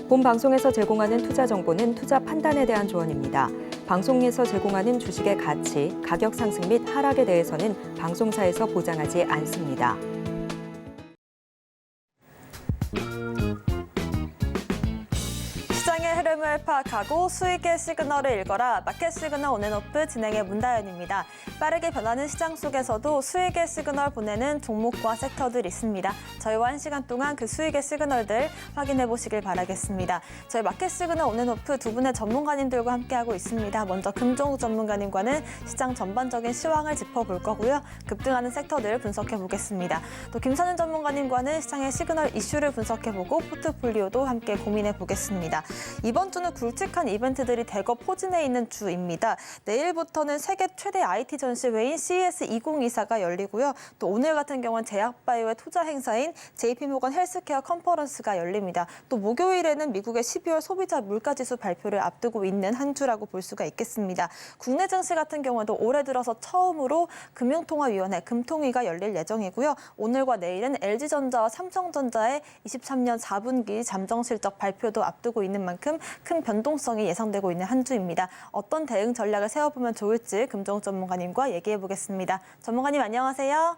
본 방송에서 제공하는 투자 정보는 투자 판단에 대한 조언입니다. 방송에서 제공하는 주식의 가치, 가격 상승 및 하락에 대해서는 방송사에서 보장하지 않습니다. 시장의 흐름을 파악하고 수익의 시그널을 읽어라. 마켓 시그널 온앤오프 진행의 문다연입니다. 빠르게 변하는 시장 속에서도 수익의 시그널 보내는 종목과 섹터들 있습니다. 저희와 1시간 동안 그 수익의 시그널들 확인해 보시길 바라겠습니다. 저희 마켓 시그널 온앤오프 두 분의 전문가님들과 함께하고 있습니다. 먼저 금종욱 전문가님과는 시장 전반적인 시황을 짚어볼 거고요. 급등하는 섹터들 분석해 보겠습니다. 또 김선윤 전문가님과는 시장의 시그널 이슈를 분석해보고 포트폴리오도 함께 고민해 보겠습니다. 이번 주는 굵직한 이벤트들이 대거 포진해 있는 주입니다. 내일부터는 세계 최대 IT 전시회인 CES 2024가 열리고요. 또 오늘 같은 경우는 제약바이오의 투자 행사인 JP모건 헬스케어 컨퍼런스가 열립니다. 또 목요일에는 미국의 12월 소비자 물가지수 발표를 앞두고 있는 한 주라고 볼 수가 있겠습니다. 국내 증시 같은 경우에도 올해 들어서 처음으로 금융통화위원회 금통위가 열릴 예정이고요. 오늘과 내일은 LG전자와 삼성전자의 23년 4분기 잠정실적 발표도 앞두고 있는 만큼 큰 변동성이 예상되고 있는 한 주입니다. 어떤 대응 전략을 세워보면 좋을지 금종욱 전문가님과 얘기해 보겠습니다. 전문가님 안녕하세요.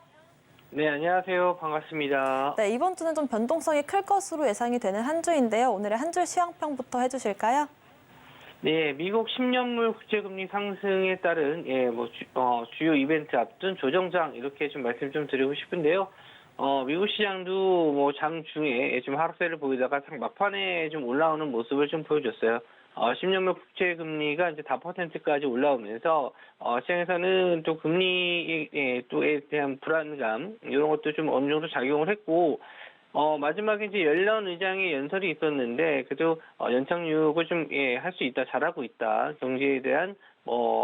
네, 안녕하세요. 반갑습니다. 네, 이번 주는 좀 변동성이 클 것으로 예상이 되는 한 주인데요. 오늘의 한 주 시황평부터 해주실까요? 네, 미국 10년물 국제금리 상승에 따른 주요 이벤트 앞둔 조정장 이렇게 좀 말씀 좀 드리고 싶은데요. 미국 시장도 장중에 좀 하락세를 보이다가 막판에 좀 올라오는 모습을 좀 보여줬어요. 10년물 국채금리가 이제 4%까지 올라오면서, 시장에서는 또 금리에 또에 대한 불안감, 이런 것도 좀 어느 정도 작용을 했고, 마지막에 이제 연런 의장의 연설이 있었는데, 그래도, 연착륙을 좀, 할 수 있다, 잘하고 있다, 경제에 대한,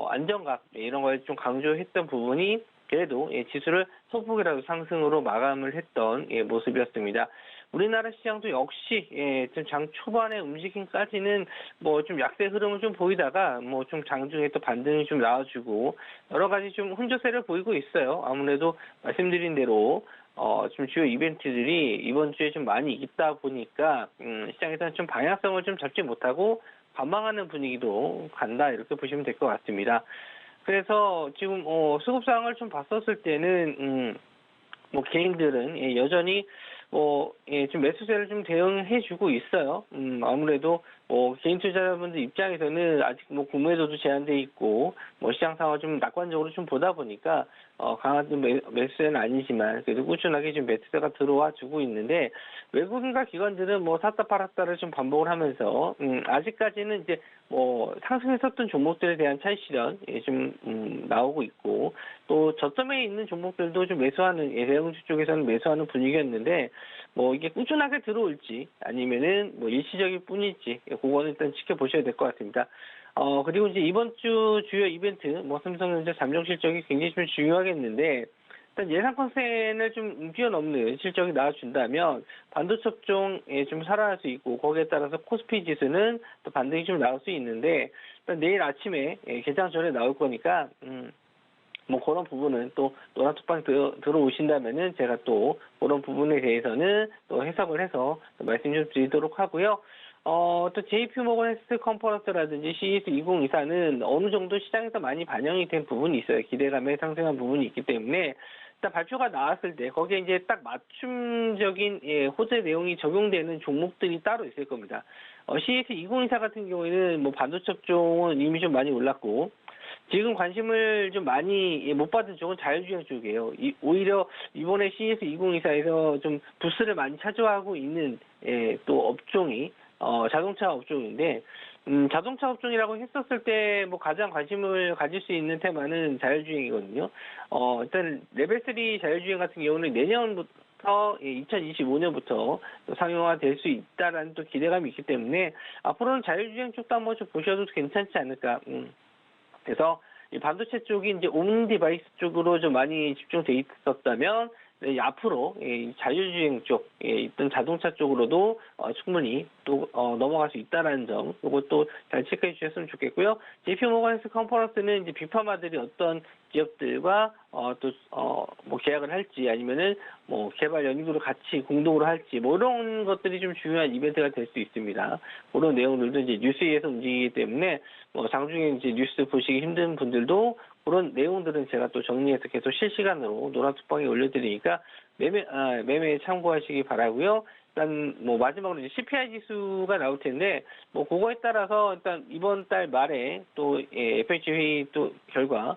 안정감, 이런 걸 좀 강조했던 부분이 그래도 지수를 소폭이라도 상승으로 마감을 했던 모습이었습니다. 우리나라 시장도 역시 좀 장 초반의 움직임까지는 좀 약세 흐름을 좀 보이다가 좀 장중에 또 반등이 좀 나와주고 여러 가지 좀 흔적세를 보이고 있어요. 아무래도 말씀드린 대로 좀 주요 이벤트들이 이번 주에 좀 많이 있다 보니까 시장에서는 좀 방향성을 좀 잡지 못하고 관망하는 분위기도 간다 이렇게 보시면 될 것 같습니다. 그래서 지금 수급 상황을 좀 봤었을 때는 개인들은 여전히 좀 매수세를 좀 대응해주고 있어요. 아무래도 개인 투자자분들 입장에서는 아직 구매도도 제한돼 있고 시장 상황을 좀 낙관적으로 좀 보다 보니까 강한 매수세는 아니지만 그래도 꾸준하게 좀 매수세가 들어와 주고 있는데 외국인과 기관들은 샀다 팔았다를 좀 반복을 하면서 아직까지는 이제 상승했었던 종목들에 대한 차익 실현 좀 나오고 있고 또 저점에 있는 종목들도 좀 매수하는 대형주 쪽에서는 매수하는 분위기였는데 이게 꾸준하게 들어올지 아니면은 일시적일 뿐일지 그거는 일단 지켜보셔야 될 것 같습니다. 그리고 이제 이번 주 주요 이벤트 삼성전자 잠정 실적이 굉장히 좀 중요하겠는데 일단 예상 컨센을 좀 뛰어넘는 실적이 나와준다면 반도체 업종에 좀 살아날 수 있고 거기에 따라서 코스피 지수는 또 반등이 좀 나올 수 있는데 일단 내일 아침에 개장 전에 나올 거니까 그런 부분은 또 노란톡방 들어오신다면은 제가 또 그런 부분에 대해서는 또 해석을 해서 또 말씀 좀 드리도록 하고요. 또 JP모건 헬스 컨퍼런스라든지 CES 2024는 어느 정도 시장에서 많이 반영이 된 부분이 있어요. 기대감에 상승한 부분이 있기 때문에 일단 발표가 나왔을 때 거기에 이제 딱 맞춤적인 호재 내용이 적용되는 종목들이 따로 있을 겁니다. CES 2024 같은 경우에는 반도체 업종은 이미 좀 많이 올랐고 지금 관심을 좀 많이 못 받은 쪽은 자율주행 쪽이에요. 오히려 이번에 CES 2024에서 좀 부스를 많이 차지하고 있는 또 업종이 자동차 업종인데 자동차 업종이라고 했었을 때 가장 관심을 가질 수 있는 테마는 자율주행이거든요. 일단 레벨 3 자율주행 같은 경우는 내년부터 2025년부터 상용화 될 수 있다라는 또 기대감이 있기 때문에 앞으로는 자율주행 쪽도 한번 좀 보셔도 괜찮지 않을까. 그래서 이 반도체 쪽이 이제 온 디바이스 쪽으로 좀 많이 집중돼 있었다면 네, 앞으로 이 자율주행 쪽, 있던 자동차 쪽으로도 충분히 또 넘어갈 수 있다라는 점, 이것도 잘 체크해 주셨으면 좋겠고요. JP 모건 헬스 컨퍼런스는 이제 빅파마들이 어떤 기업들과 뭐 계약을 할지 아니면은 뭐 개발 연구를 같이 공동으로 할지 뭐 이런 것들이 좀 중요한 이벤트가 될 수 있습니다. 그런 내용들도 이제 뉴스에서 움직이기 때문에 뭐 장중에 이제 뉴스 보시기 힘든 분들도 그런 내용들은 제가 또 정리해서 계속 실시간으로 노란톡방에 올려드리니까 매매에 참고하시기 바라고요. 일단 뭐 마지막으로 이제 CPI 지수가 나올 텐데 뭐 그거에 따라서 일단 이번 달 말에 또 FOMC 회의 또 결과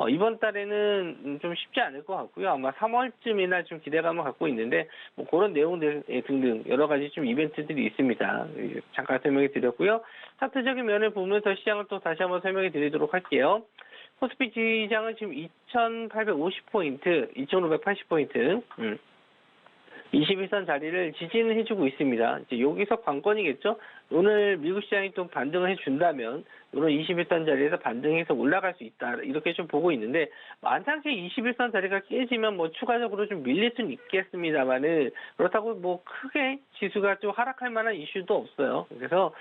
이번 달에는 좀 쉽지 않을 것 같고요. 아마 3월쯤이나 좀 기대감을 갖고 있는데 뭐 그런 내용들 등등 여러 가지 좀 이벤트들이 있습니다. 잠깐 설명해 드렸고요. 차트적인 면을 보면서 시장을 또 다시 한번 설명해 드리도록 할게요. 코스피 지수장은 지금 2,850포인트, 2,580포인트, 21선 자리를 지지는 해주고 있습니다. 이제 여기서 관건이겠죠? 오늘 미국 시장이 또 반등을 해준다면, 이런 21선 자리에서 반등해서 올라갈 수 있다. 이렇게 좀 보고 있는데, 만약에 21선 자리가 깨지면 뭐 추가적으로 좀 밀릴 수는 있겠습니다만은, 그렇다고 뭐 크게 지수가 좀 하락할 만한 이슈도 없어요. 그래서,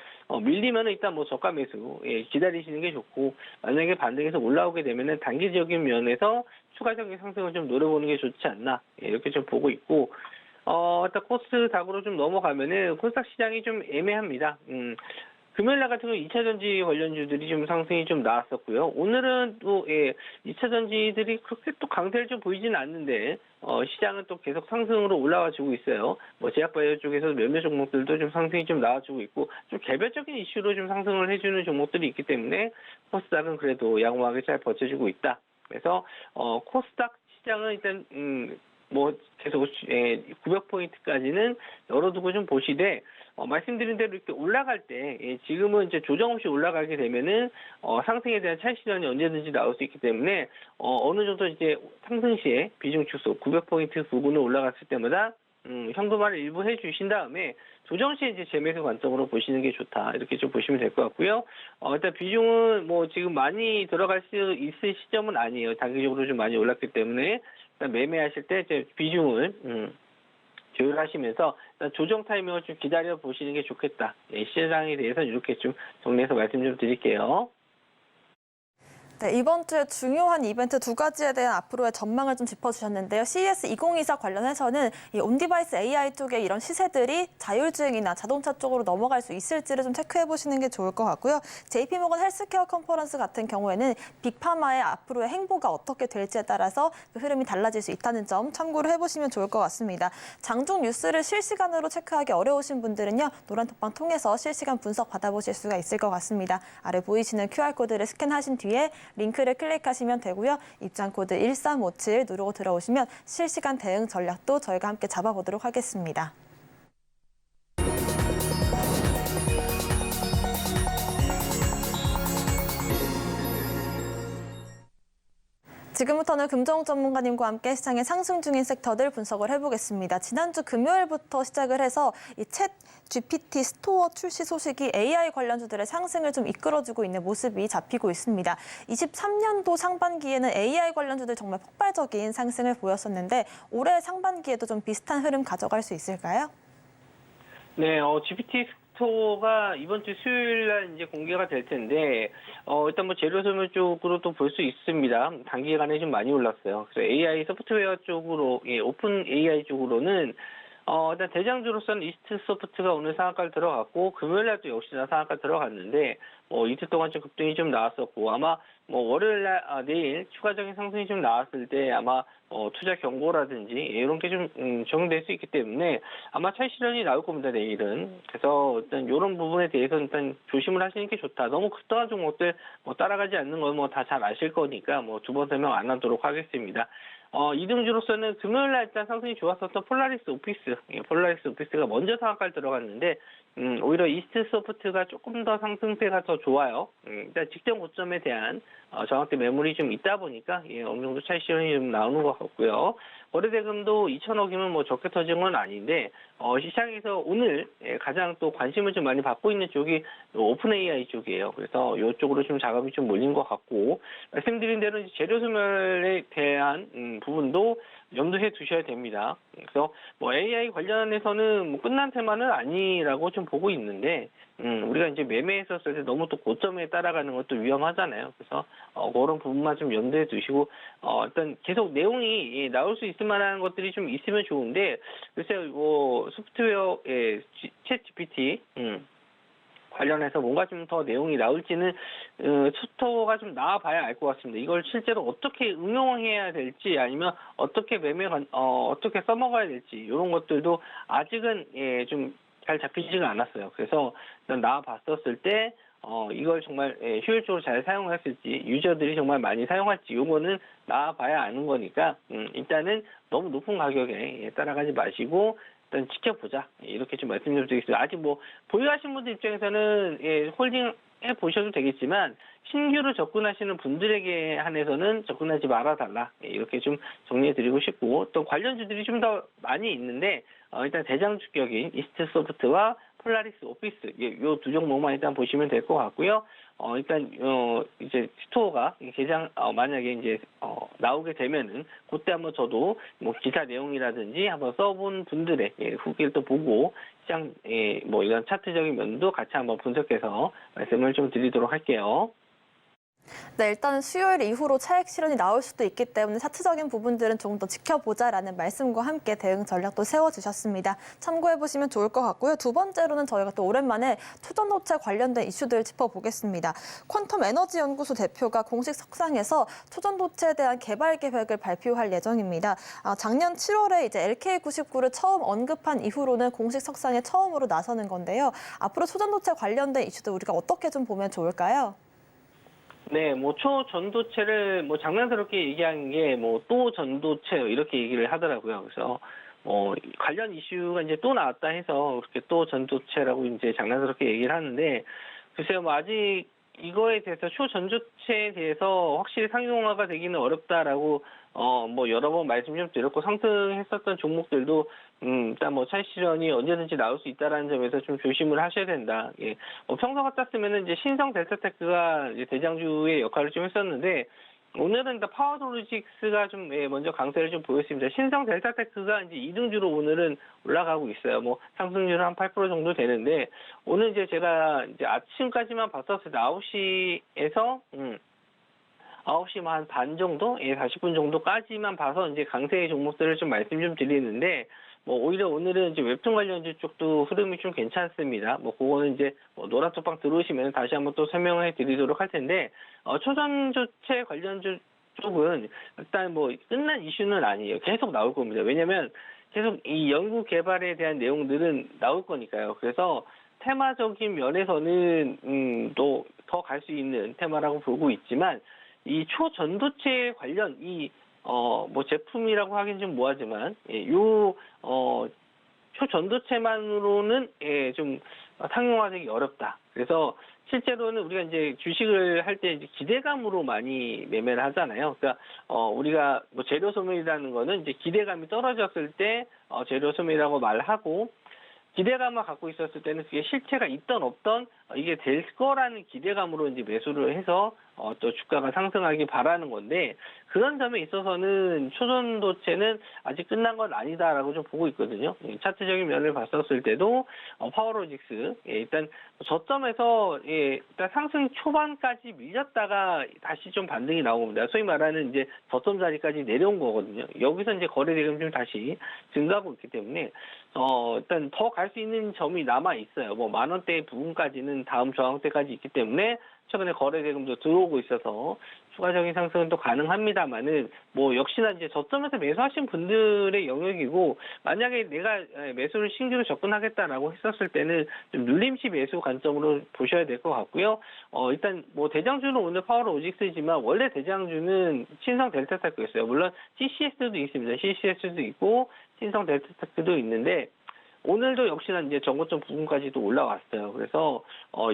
밀리면은 일단 뭐 저가 매수, 기다리시는 게 좋고, 만약에 반등해서 올라오게 되면은 단기적인 면에서 추가적인 상승을 좀 노려보는 게 좋지 않나. 이렇게 좀 보고 있고, 일단 코스닥으로 좀 넘어가면은 코스닥 시장이 좀 애매합니다. 금요일날 같은 경우 2차전지 관련주들이 좀 상승이 좀 나왔었고요. 오늘은 또 2차전지들이 그렇게 또 강세를 좀 보이지는 않는데 시장은 또 계속 상승으로 올라와주고 있어요. 뭐 제약바이오 쪽에서 몇몇 종목들도 좀 상승이 좀 나와주고 있고 좀 개별적인 이슈로 좀 상승을 해주는 종목들이 있기 때문에 코스닥은 그래도 양호하게 잘 버텨주고 있다. 그래서 코스닥 시장은 일단 뭐 계속 900포인트까지는 열어두고 좀 보시되 말씀드린 대로 이렇게 올라갈 때 지금은 이제 조정 없이 올라가게 되면은 상승에 대한 차익 실현이 언제든지 나올 수 있기 때문에 어느 정도 이제 상승 시에 비중 축소 900포인트 부근을 올라갔을 때마다 현금화를 일부 해주신 다음에 조정 시에 이제 재매수 관점으로 보시는 게 좋다 이렇게 좀 보시면 될 것 같고요. 일단 비중은 뭐 지금 많이 들어갈 수 있을 시점은 아니에요. 단기적으로 좀 많이 올랐기 때문에 일단 매매하실 때 이제 비중을 조율하시면서 일단 조정 타이밍을 좀 기다려 보시는 게 좋겠다. 시장에 대해서 이렇게 좀 정리해서 말씀 좀 드릴게요. 네, 이번 주에 중요한 이벤트 두 가지에 대한 앞으로의 전망을 좀 짚어주셨는데요. CES 2024 관련해서는 이 온디바이스 AI 쪽에 이런 시세들이 자율주행이나 자동차 쪽으로 넘어갈 수 있을지를 좀 체크해보시는 게 좋을 것 같고요. JP모건 헬스케어 컨퍼런스 같은 경우에는 빅파마의 앞으로의 행보가 어떻게 될지에 따라서 그 흐름이 달라질 수 있다는 점 참고를 해보시면 좋을 것 같습니다. 장중 뉴스를 실시간으로 체크하기 어려우신 분들은요. 노란톡방 통해서 실시간 분석 받아보실 수가 있을 것 같습니다. 아래 보이시는 QR코드를 스캔하신 뒤에 링크를 클릭하시면 되고요. 입장 코드 1357 누르고 들어오시면 실시간 대응 전략도 저희가 함께 잡아보도록 하겠습니다. 지금부터는 금정욱 전문가님과 함께 시장의 상승 중인 섹터들 분석을 해보겠습니다. 지난주 금요일부터 시작을 해서 이 챗 GPT 스토어 출시 소식이 AI 관련주들의 상승을 좀 이끌어주고 있는 모습이 잡히고 있습니다. 23년도 상반기에는 AI 관련주들 정말 폭발적인 상승을 보였었는데 올해 상반기에도 좀 비슷한 흐름 가져갈 수 있을까요? 네, GPT 스토어가 이번 주 수요일 날 이제 공개가 될 텐데, 일단 뭐 재료 소멸 쪽으로도 볼 수 있습니다. 단기간에 좀 많이 올랐어요. 그래서 AI 소프트웨어 쪽으로, 오픈 AI 쪽으로는, 일단 대장주로서는 이스트 소프트가 오늘 상한가를 들어갔고, 금요일 날도 역시나 상한가 들어갔는데, 이틀 동안 좀 급등이 좀 나왔었고, 아마 월요일 날, 내일 추가적인 상승이 좀 나왔을 때 아마 투자 경고라든지 이런 게 좀 적용될 수 있기 때문에 아마 차익 실현이 나올 겁니다, 내일은. 그래서 일단 이런 부분에 대해서 일단 조심을 하시는 게 좋다. 너무 급등한 종목들 따라가지 않는 건 다 잘 아실 거니까 두 번 설명 안 하도록 하겠습니다. 이등주로서는 금요일 날 일단 상승이 좋았었던 폴라리스 오피스, 폴라리스 오피스가 먼저 상한가를 들어갔는데 오히려 이스트 소프트가 조금 더 상승세가 더 좋아요. 일단 직전 고점에 대한 정확히 매물이 좀 있다 보니까 어느 정도 차익 실현이 좀 나오는 것 같고요. 거래대금도 2천억이면 적게 터진 건 아닌데 시장에서 오늘 가장 또 관심을 좀 많이 받고 있는 쪽이 오픈 AI 쪽이에요. 그래서 이쪽으로 좀 자금이 좀 몰린 것 같고 말씀드린 대로 재료 소멸에 대한 부분도 염두해 두셔야 됩니다. 그래서 뭐 AI 관련해서는 뭐 끝난 테마는 아니라고 좀 보고 있는데, 우리가 이제 매매했었을 때 너무 또 고점에 따라가는 것도 위험하잖아요. 그래서 그런 부분만 좀 염두해 두시고 일단 계속 내용이 나올 수 있을 만한 것들이 좀 있으면 좋은데, 글쎄요, 뭐 소프트웨어 챗 GPT 관련해서 뭔가 좀 더 내용이 나올지는 스토어가 좀 나와봐야 알 것 같습니다. 이걸 실제로 어떻게 응용해야 될지 아니면 어떻게 어떻게 써먹어야 될지 이런 것들도 아직은 좀 잘 잡히지가 않았어요. 그래서 일단 나와봤었을 때 이걸 정말 효율적으로 잘 사용했을지 유저들이 정말 많이 사용할지 요거는 나와봐야 아는 거니까 일단은 너무 높은 가격에 따라가지 마시고 일단 지켜보자 이렇게 좀 말씀 좀 드리겠습니다. 아직 뭐 보유하신 분들 입장에서는 홀딩 해 보셔도 되겠지만 신규로 접근하시는 분들에게 한해서는 접근하지 말아달라 이렇게 좀 정리해드리고 싶고, 또 관련주들이 좀 더 많이 있는데 일단 대장주격인 이스트소프트와 폴라리스 오피스 요 두 종목만 일단 보시면 될 것 같고요. 일단 이제 스토어가 개장 만약에 이제 나오게 되면은 그때 한번 저도 뭐 기사 내용이라든지 한번 써본 분들의 후기를 또 보고 시장 뭐 이런 차트적인 면도 같이 한번 분석해서 말씀을 좀 드리도록 할게요. 네, 일단 수요일 이후로 차익 실현이 나올 수도 있기 때문에 차트적인 부분들은 조금 더 지켜보자라는 말씀과 함께 대응 전략도 세워주셨습니다. 참고해보시면 좋을 것 같고요. 두 번째로는 저희가 또 오랜만에 초전도체 관련된 이슈들 짚어보겠습니다. 퀀텀 에너지 연구소 대표가 공식 석상에서 초전도체에 대한 개발 계획을 발표할 예정입니다. 작년 7월에 이제 LK99를 처음 언급한 이후로는 공식 석상에 처음으로 나서는 건데요. 앞으로 초전도체 관련된 이슈들 우리가 어떻게 좀 보면 좋을까요? 네, 뭐 초전도체를 뭐 장난스럽게 얘기한 게 뭐 또 전도체 이렇게 얘기를 하더라고요. 그래서 관련 이슈가 이제 또 나왔다 해서 그렇게 또 전도체라고 이제 장난스럽게 얘기를 하는데, 글쎄요, 뭐 아직 이거에 대해서 초전도체에 대해서 확실히 상용화가 되기는 어렵다라고 뭐 여러 번 말씀 좀 드렸고, 상승했었던 종목들도 일단 뭐 차익 실현이 언제든지 나올 수 있다라는 점에서 좀 조심을 하셔야 된다. 예. 평소 같았으면은 이제 신성 델타테크가 이제 대장주의 역할을 좀 했었는데, 오늘은 일단 파워로직스가 좀 먼저 강세를 좀 보였습니다. 신성 델타테크가 이제 2등주로 오늘은 올라가고 있어요. 뭐 상승률은 한 8% 정도 되는데, 오늘 이제 제가 이제 아침까지만 봤었을 때 9시에서 9시 한 반 정도, 40분 정도까지만 봐서 이제 강세의 종목들을 좀 말씀 좀 드리는데, 뭐 오히려 오늘은 이제 웹툰 관련주 쪽도 흐름이 좀 괜찮습니다. 뭐 그거는 이제 노란톡방 들어오시면 다시 한번 또 설명해 드리도록 할 텐데, 초전도체 관련주 쪽은 일단 뭐 끝난 이슈는 아니에요. 계속 나올 겁니다. 왜냐면 계속 이 연구 개발에 대한 내용들은 나올 거니까요. 그래서 테마적인 면에서는 또 더 갈 수 있는 테마라고 보고 있지만, 이 초전도체 관련 뭐 제품이라고 하긴 좀 뭐하지만 초전도체만으로는 좀 상용화되기 어렵다. 그래서 실제로는 우리가 이제 주식을 할 때 기대감으로 많이 매매를 하잖아요. 그러니까 우리가 뭐 재료 소멸이라는 거는 이제 기대감이 떨어졌을 때 재료 소멸이라고 말하고, 기대감을 갖고 있었을 때는 그게 실체가 있던 없던 이게 될 거라는 기대감으로 이제 매수를 해서 또 주가가 상승하기 바라는 건데, 그런 점에 있어서는 초전도체는 아직 끝난 건 아니다라고 좀 보고 있거든요. 차트적인 면을 봤었을 때도 파워로직스 일단 저점에서 일단 상승 초반까지 밀렸다가 다시 좀 반등이 나온 겁니다. 소위 말하는 이제 저점 자리까지 내려온 거거든요. 여기서 이제 거래 대금 좀 다시 증가하고 있기 때문에 일단 더 갈 수 있는 점이 남아 있어요. 뭐 10,000원대 부분까지는 다음 저항 때까지 있기 때문에 최근에 거래 대금도 들어오고 있어서 추가적인 상승은 또 가능합니다만은, 뭐 역시나 이제 저점에서 매수하신 분들의 영역이고, 만약에 내가 매수를 신규로 접근하겠다라고 했었을 때는 좀 눌림시 매수 관점으로 보셔야 될 것 같고요. 일단 뭐 대장주는 오늘 파워로직스지만 원래 대장주는 신성 델타테크였어요. 물론 CCS도 있습니다. CCS도 있고 신성 델타테크도 있는데, 오늘도 역시나 이제 전고점 부분까지도 올라왔어요. 그래서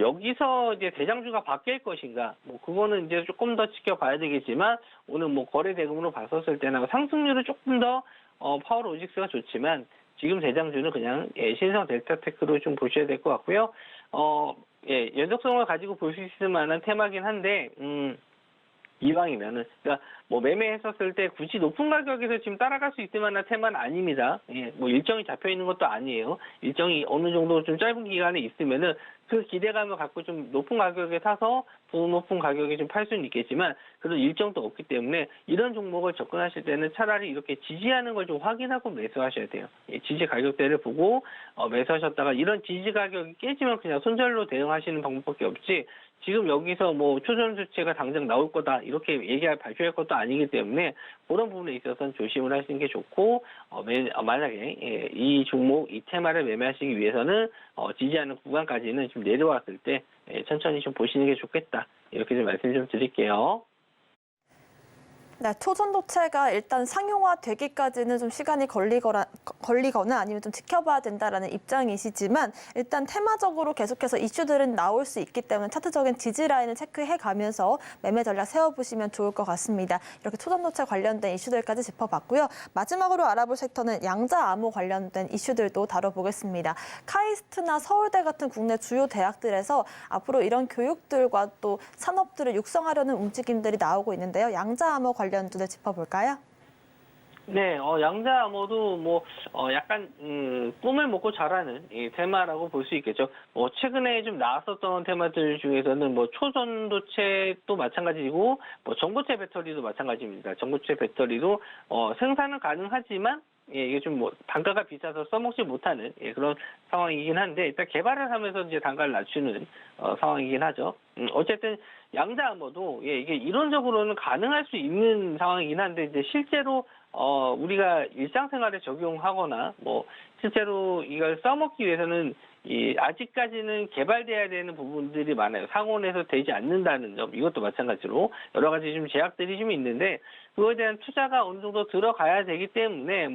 여기서 이제 대장주가 바뀔 것인가, 뭐 그거는 이제 조금 더 지켜봐야 되겠지만, 오늘 뭐 거래 대금으로 봤었을 때나 상승률은 조금 더 파워로직스가 좋지만, 지금 대장주는 그냥 신성 델타테크로 좀 보셔야 될 것 같고요. 연속성을 가지고 볼 수 있을 만한 테마긴 한데, 이왕이면은, 그러니까 뭐 매매했었을 때 굳이 높은 가격에서 지금 따라갈 수 있을 만한 테마는 아닙니다. 예, 뭐 일정이 잡혀 있는 것도 아니에요. 일정이 어느 정도 좀 짧은 기간에 있으면은 그 기대감을 갖고 좀 높은 가격에 사서 더 높은 가격에 좀 팔 수는 있겠지만 그런 일정도 없기 때문에 이런 종목을 접근하실 때는 차라리 이렇게 지지하는 걸 좀 확인하고 매수하셔야 돼요. 예, 지지 가격대를 보고 매수하셨다가 이런 지지 가격이 깨지면 그냥 손절로 대응하시는 방법밖에 없지, 지금 여기서 뭐 초전 수치가 당장 나올 거다 이렇게 발표할 것도 아니기 때문에 그런 부분에 있어서는 조심을 하시는 게 좋고, 만약에 이 종목, 이 테마를 매매하시기 위해서는 지지하는 구간까지는 좀 내려왔을 때 천천히 좀 보시는 게 좋겠다, 이렇게 좀 말씀 좀 드릴게요. 네, 초전도체가 일단 상용화되기까지는 좀 시간이 걸리거나 아니면 좀 지켜봐야 된다라는 입장이시지만 일단 테마적으로 계속해서 이슈들은 나올 수 있기 때문에 차트적인 지지 라인을 체크해 가면서 매매 전략 세워보시면 좋을 것 같습니다. 이렇게 초전도체 관련된 이슈들까지 짚어봤고요. 마지막으로 알아볼 섹터는 양자암호 관련된 이슈들도 다뤄보겠습니다. 카이스트나 서울대 같은 국내 주요 대학들에서 앞으로 이런 교육들과 또 산업들을 육성하려는 움직임들이 나오고 있는데요. 양자암호 관련주들 짚어볼까요? 네, 양자암호도 약간 꿈을 먹고 자라는 이 테마라고 볼 수 있겠죠. 최근에 좀 나왔었던 테마들 중에서는 초전도체도 마찬가지고 전고체 배터리도 마찬가지입니다. 전고체 배터리도 생산은 가능하지만 이게 좀 단가가 비싸서 써먹지 못하는 그런 상황이긴 한데, 일단 개발을 하면서 이제 단가를 낮추는 상황이긴 하죠. 어쨌든 양자암호도 이게 이론적으로는 가능할 수 있는 상황이긴 한데, 이제 실제로 우리가 일상생활에 적용하거나 실제로 이걸 써먹기 위해서는 아직까지는 개발돼야 되는 부분들이 많아요. 상온에서 되지 않는다는 점, 이것도 마찬가지로 여러 가지 좀 제약들이 좀 있는데, 그거에 대한 투자가 어느 정도 들어가야 되기 때문에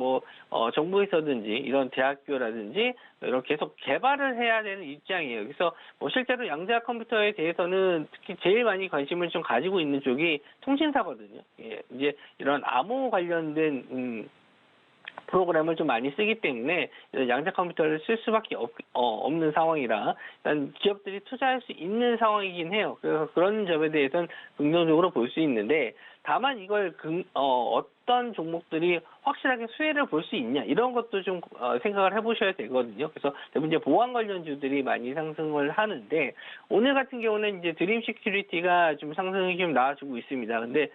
정부에서든지 이런 대학교라든지 이런 계속 개발을 해야 되는 입장이에요. 그래서 실제로 양자 컴퓨터에 대해서는 특히 제일 많이 관심을 좀 가지고 있는 쪽이 통신사거든요. 이제 이런 암호 관련된 프로그램을 좀 많이 쓰기 때문에 양자 컴퓨터를 쓸 수밖에 없는 상황이라 일단 기업들이 투자할 수 있는 상황이긴 해요. 그래서 그런 점에 대해서는 긍정적으로 볼 수 있는데, 다만 이걸 어떤 종목들이 확실하게 수혜를 볼 수 있냐, 이런 것도 좀 생각을 해보셔야 되거든요. 그래서 대부분 이제 보안 관련주들이 많이 상승을 하는데, 오늘 같은 경우는 이제 드림 시큐리티가 좀 상승이 좀 나와주고 있습니다. 근데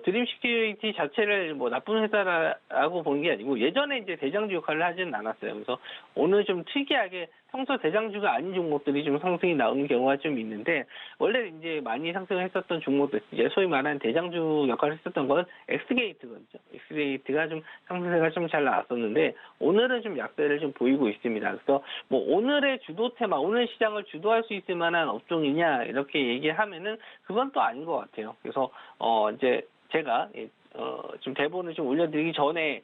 드림 시큐리티 자체를 나쁜 회사라고 보는 게 아니고 예전에 이제 대장주 역할을 하지는 않았어요. 그래서 오늘 좀 특이하게 평소 대장주가 아닌 종목들이 좀 상승이 나오는 경우가 좀 있는데, 원래 이제 많이 상승했었던 종목들, 이제 소위 말하는 대장주 역할을 했었던 건 엑스게이트거든요. 엑스게이트가 좀 상승세가 좀 잘 나왔었는데 오늘은 좀 약세를 좀 보이고 있습니다. 그래서 오늘의 주도 테마, 오늘 시장을 주도할 수 있을 만한 업종이냐 이렇게 얘기하면은 그건 또 아닌 것 같아요. 그래서 이제 제가 좀 대본을 좀 올려드리기 전에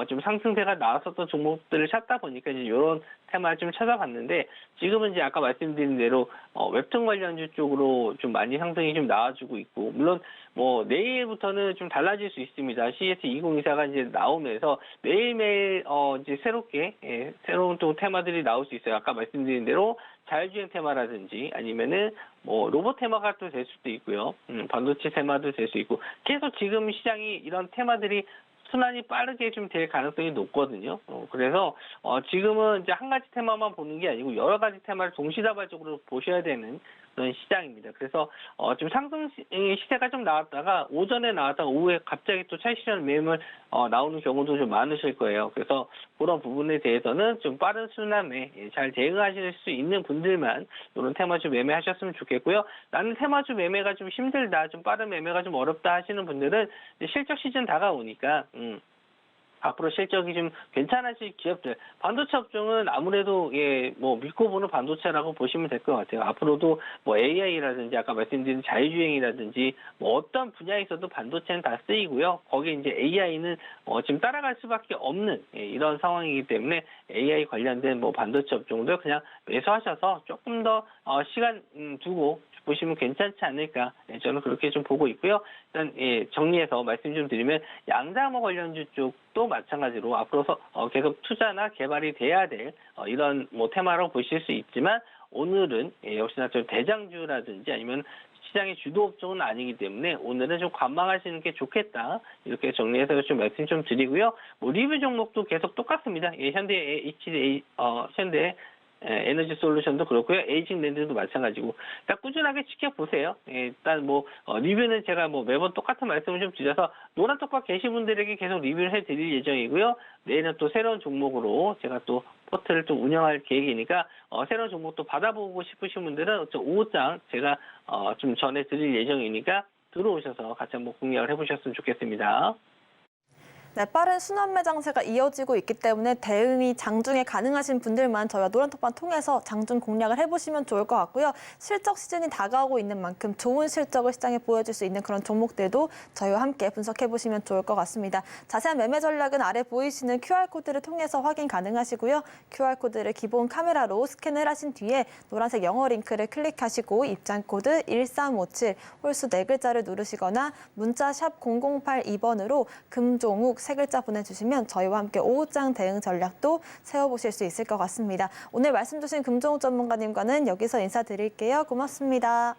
좀 상승세가 나왔었던 종목들을 찾다 보니까 이제 이런 테마를 좀 찾아봤는데, 지금은 이제 아까 말씀드린 대로 웹툰 관련주 쪽으로 좀 많이 상승이 좀 나와주고 있고, 물론 내일부터는 좀 달라질 수 있습니다. CES 2024가 이제 나오면서 매일매일 이제 새로운 또 테마들이 나올 수 있어요. 아까 말씀드린 대로 자율주행 테마라든지 아니면은 로봇 테마가 또 될 수도 있고요. 반도체 테마도 될 수 있고, 계속 지금 시장이 이런 테마들이 순환이 빠르게 좀 될 가능성이 높거든요. 그래서 지금은 이제 한 가지 테마만 보는 게 아니고 여러 가지 테마를 동시다발적으로 보셔야 되는 그런 시장입니다. 그래서 좀 상승 시세가 좀 나왔다가 오전에 나왔다가 오후에 갑자기 또 차익실현 매물 나오는 경우도 좀 많으실 거예요. 그래서 그런 부분에 대해서는 좀 빠른 순환에 잘 대응하실 수 있는 분들만 이런 테마주 매매하셨으면 좋겠고요. 나는 테마주 매매가 좀 힘들다, 좀 빠른 매매가 좀 어렵다 하시는 분들은 실적 시즌 다가오니까 앞으로 실적이 좀 괜찮아질 기업들, 반도체 업종은 아무래도 믿고 보는 반도체라고 보시면 될 것 같아요. 앞으로도 AI라든지 아까 말씀드린 자율주행이라든지 어떤 분야에서도 반도체는 다 쓰이고요. 거기에 이제 AI는 지금 따라갈 수밖에 없는 이런 상황이기 때문에 AI 관련된 반도체 업종도 그냥 매수하셔서 조금 더 시간 두고 보시면 괜찮지 않을까, 저는 그렇게 좀 보고 있고요. 일단 정리해서 말씀 좀 드리면 양자암호 관련주 쪽도 마찬가지로 앞으로 계속 투자나 개발이 돼야 될 이런 테마라고 보실 수 있지만, 오늘은 역시나 좀 대장주라든지 아니면 시장의 주도 업종은 아니기 때문에 오늘은 좀 관망하시는 게 좋겠다. 이렇게 정리해서 좀 말씀 좀 드리고요. 뭐 리뷰 종목도 계속 똑같습니다. 예, 현대 에너지 솔루션도 그렇고요. 에이징랜드도 마찬가지고 일단 꾸준하게 지켜보세요. 예, 일단 뭐 리뷰는 제가 뭐 매번 똑같은 말씀을 좀 드려서 노란톡박 계신 분들에게 계속 리뷰를 해드릴 예정이고요. 내일은 또 새로운 종목으로 제가 또 포트를 좀 운영할 계획이니까 새로운 종목도 받아보고 싶으신 분들은 저 5장 제가 좀 전해드릴 예정이니까 들어오셔서 같이 한번 공략을 해보셨으면 좋겠습니다. 네, 빠른 순환 매장세가 이어지고 있기 때문에 대응이 장중에 가능하신 분들만 저희가 노란톡방 통해서 장중 공략을 해보시면 좋을 것 같고요. 실적 시즌이 다가오고 있는 만큼 좋은 실적을 시장에 보여줄 수 있는 그런 종목들도 저희와 함께 분석해보시면 좋을 것 같습니다. 자세한 매매 전략은 아래 보이시는 QR코드를 통해서 확인 가능하시고요. QR코드를 기본 카메라로 스캔을 하신 뒤에 노란색 영어 링크를 클릭하시고 입장코드 1357 홀수 4글자를 누르시거나 문자 샵 0082번으로 금종욱 3글자 보내주시면 저희와 함께 오후장 대응 전략도 세워보실 수 있을 것 같습니다. 오늘 말씀 주신 금종욱 전문가님과는 여기서 인사드릴게요. 고맙습니다.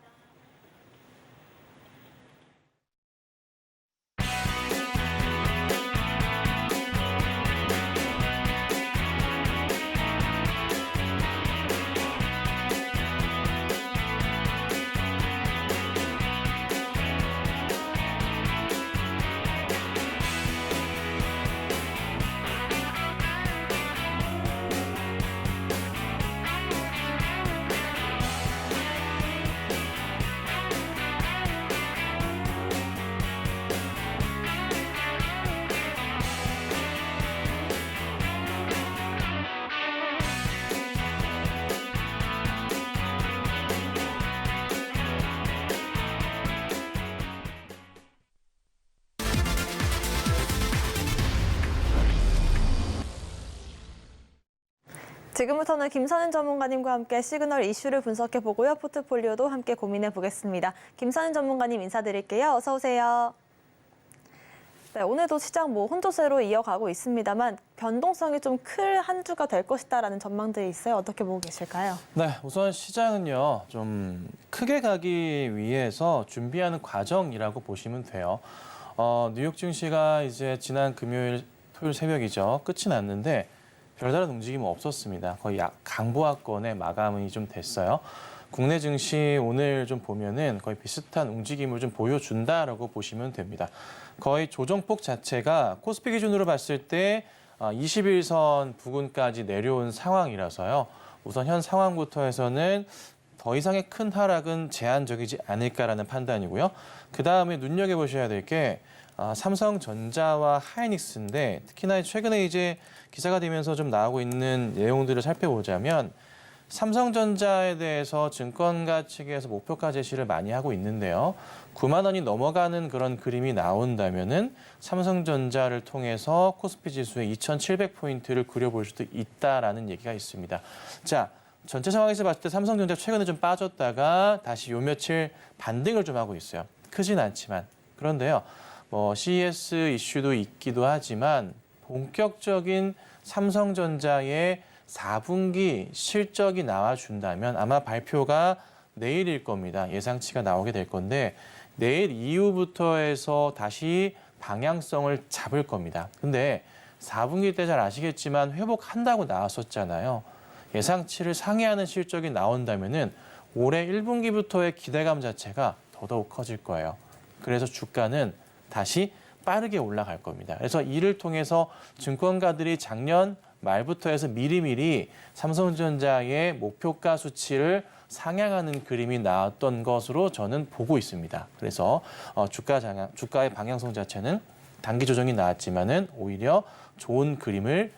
지금부터는 김선은 전문가님과 함께 시그널 이슈를 분석해보고요. 포트폴리오도 함께 고민해보겠습니다. 김선은 전문가님 인사드릴게요. 어서 오세요. 네, 오늘도 시장 혼조세로 이어가고 있습니다만 변동성이 좀 클 한 주가 될 것이다라는 전망들이 있어요. 어떻게 보고 계실까요? 네, 우선 시장은요, 좀 크게 가기 위해서 준비하는 과정이라고 보시면 돼요. 뉴욕 증시가 이제 지난 금요일, 토요일 새벽이죠. 끝이 났는데 별다른 움직임은 없었습니다. 거의 강보합권의 마감이 좀 됐어요. 국내 증시 오늘 좀 보면은 거의 비슷한 움직임을 좀 보여준다라고 보시면 됩니다. 거의 조정폭 자체가 코스피 기준으로 봤을 때 21선 부근까지 내려온 상황이라서요. 우선 현 상황부터 해서는 더 이상의 큰 하락은 제한적이지 않을까라는 판단이고요. 그다음에 눈여겨보셔야 될 게 삼성전자와 하이닉스인데 특히나 최근에 이제 기사가 되면서 좀 나오고 있는 내용들을 살펴보자면 삼성전자에 대해서 증권가 측에서 목표가 제시를 많이 하고 있는데요. 9만 원이 넘어가는 그런 그림이 나온다면은 삼성전자를 통해서 코스피 지수의 2,700포인트를 그려볼 수도 있다라는 얘기가 있습니다. 자, 전체 상황에서 봤을 때 삼성전자 최근에 좀 빠졌다가 다시 요 며칠 반등을 좀 하고 있어요. 크진 않지만. 그런데요. CES 이슈도 있기도 하지만 본격적인 삼성전자의 4분기 실적이 나와준다면 아마 발표가 내일일 겁니다. 예상치가 나오게 될 건데 내일 이후부터 해서 다시 방향성을 잡을 겁니다. 근데 4분기 때 잘 아시겠지만 회복한다고 나왔었잖아요. 예상치를 상회하는 실적이 나온다면은 올해 1분기부터의 기대감 자체가 더더욱 커질 거예요. 그래서 주가는 다시 빠르게 올라갈 겁니다. 그래서 이를 통해서 증권가들이 작년 말부터 해서 미리미리 삼성전자의 목표가 수치를 상향하는 그림이 나왔던 것으로 저는 보고 있습니다. 그래서 주가의 방향성 자체는 단기 조정이 나왔지만은 오히려 좋은 그림을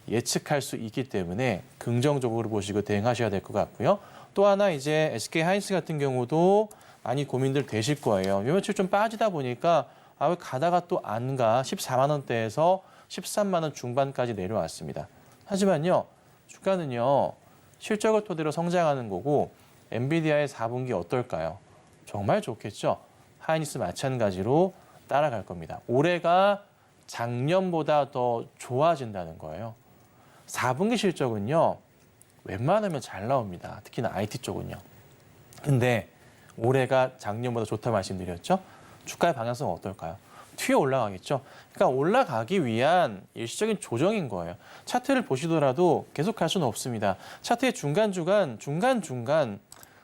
예측할 수 있기 때문에 긍정적으로 보시고 대응하셔야 될 것 같고요. 또 하나 이제 SK 하이닉스 같은 경우도 많이 고민들 되실 거예요. 요 며칠 좀 빠지다 보니까 왜 가다가 또 안 가? 14만 원대에서 13만 원 중반까지 내려왔습니다. 하지만요, 주가는요, 실적을 토대로 성장하는 거고 엔비디아의 4분기 어떨까요? 정말 좋겠죠? 하이닉스 마찬가지로 따라갈 겁니다. 올해가 작년보다 더 좋아진다는 거예요. 4분기 실적은요, 웬만하면 잘 나옵니다. 특히나 IT 쪽은요. 근데 올해가 작년보다 좋다고 말씀드렸죠. 주가의 방향성은 어떨까요? 튀어 올라가겠죠. 그러니까 올라가기 위한 일시적인 조정인 거예요. 차트를 보시더라도 계속 갈 수는 없습니다. 차트의 중간중간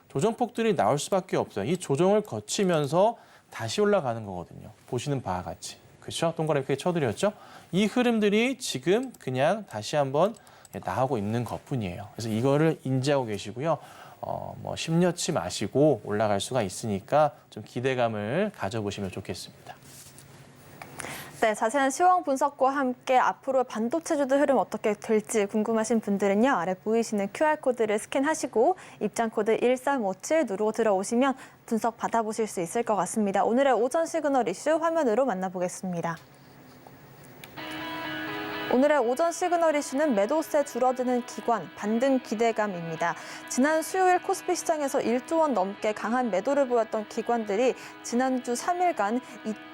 조정폭들이 나올 수밖에 없어요. 이 조정을 거치면서 다시 올라가는 거거든요. 보시는 바와 같이. 그렇죠? 동그랗게 크게 쳐드렸죠? 이 흐름들이 지금 그냥 다시 한번 나오고 있는 것뿐이에요. 그래서 이거를 인지하고 계시고요. 뭐 심려치 마시고 올라갈 수가 있으니까 좀 기대감을 가져보시면 좋겠습니다. 네, 자세한 시황 분석과 함께 앞으로 반도체주도 흐름 어떻게 될지 궁금하신 분들은요. 아래 보이시는 QR코드를 스캔하시고 입장코드 1357 누르고 들어오시면 분석 받아보실 수 있을 것 같습니다. 오늘의 오전 시그널 이슈 화면으로 만나보겠습니다. 오늘의 오전 시그널 이슈는 매도세 줄어드는 기관, 반등 기대감입니다. 지난 수요일 코스피 시장에서 1조 원 넘게 강한 매도를 보였던 기관들이 지난주 3일간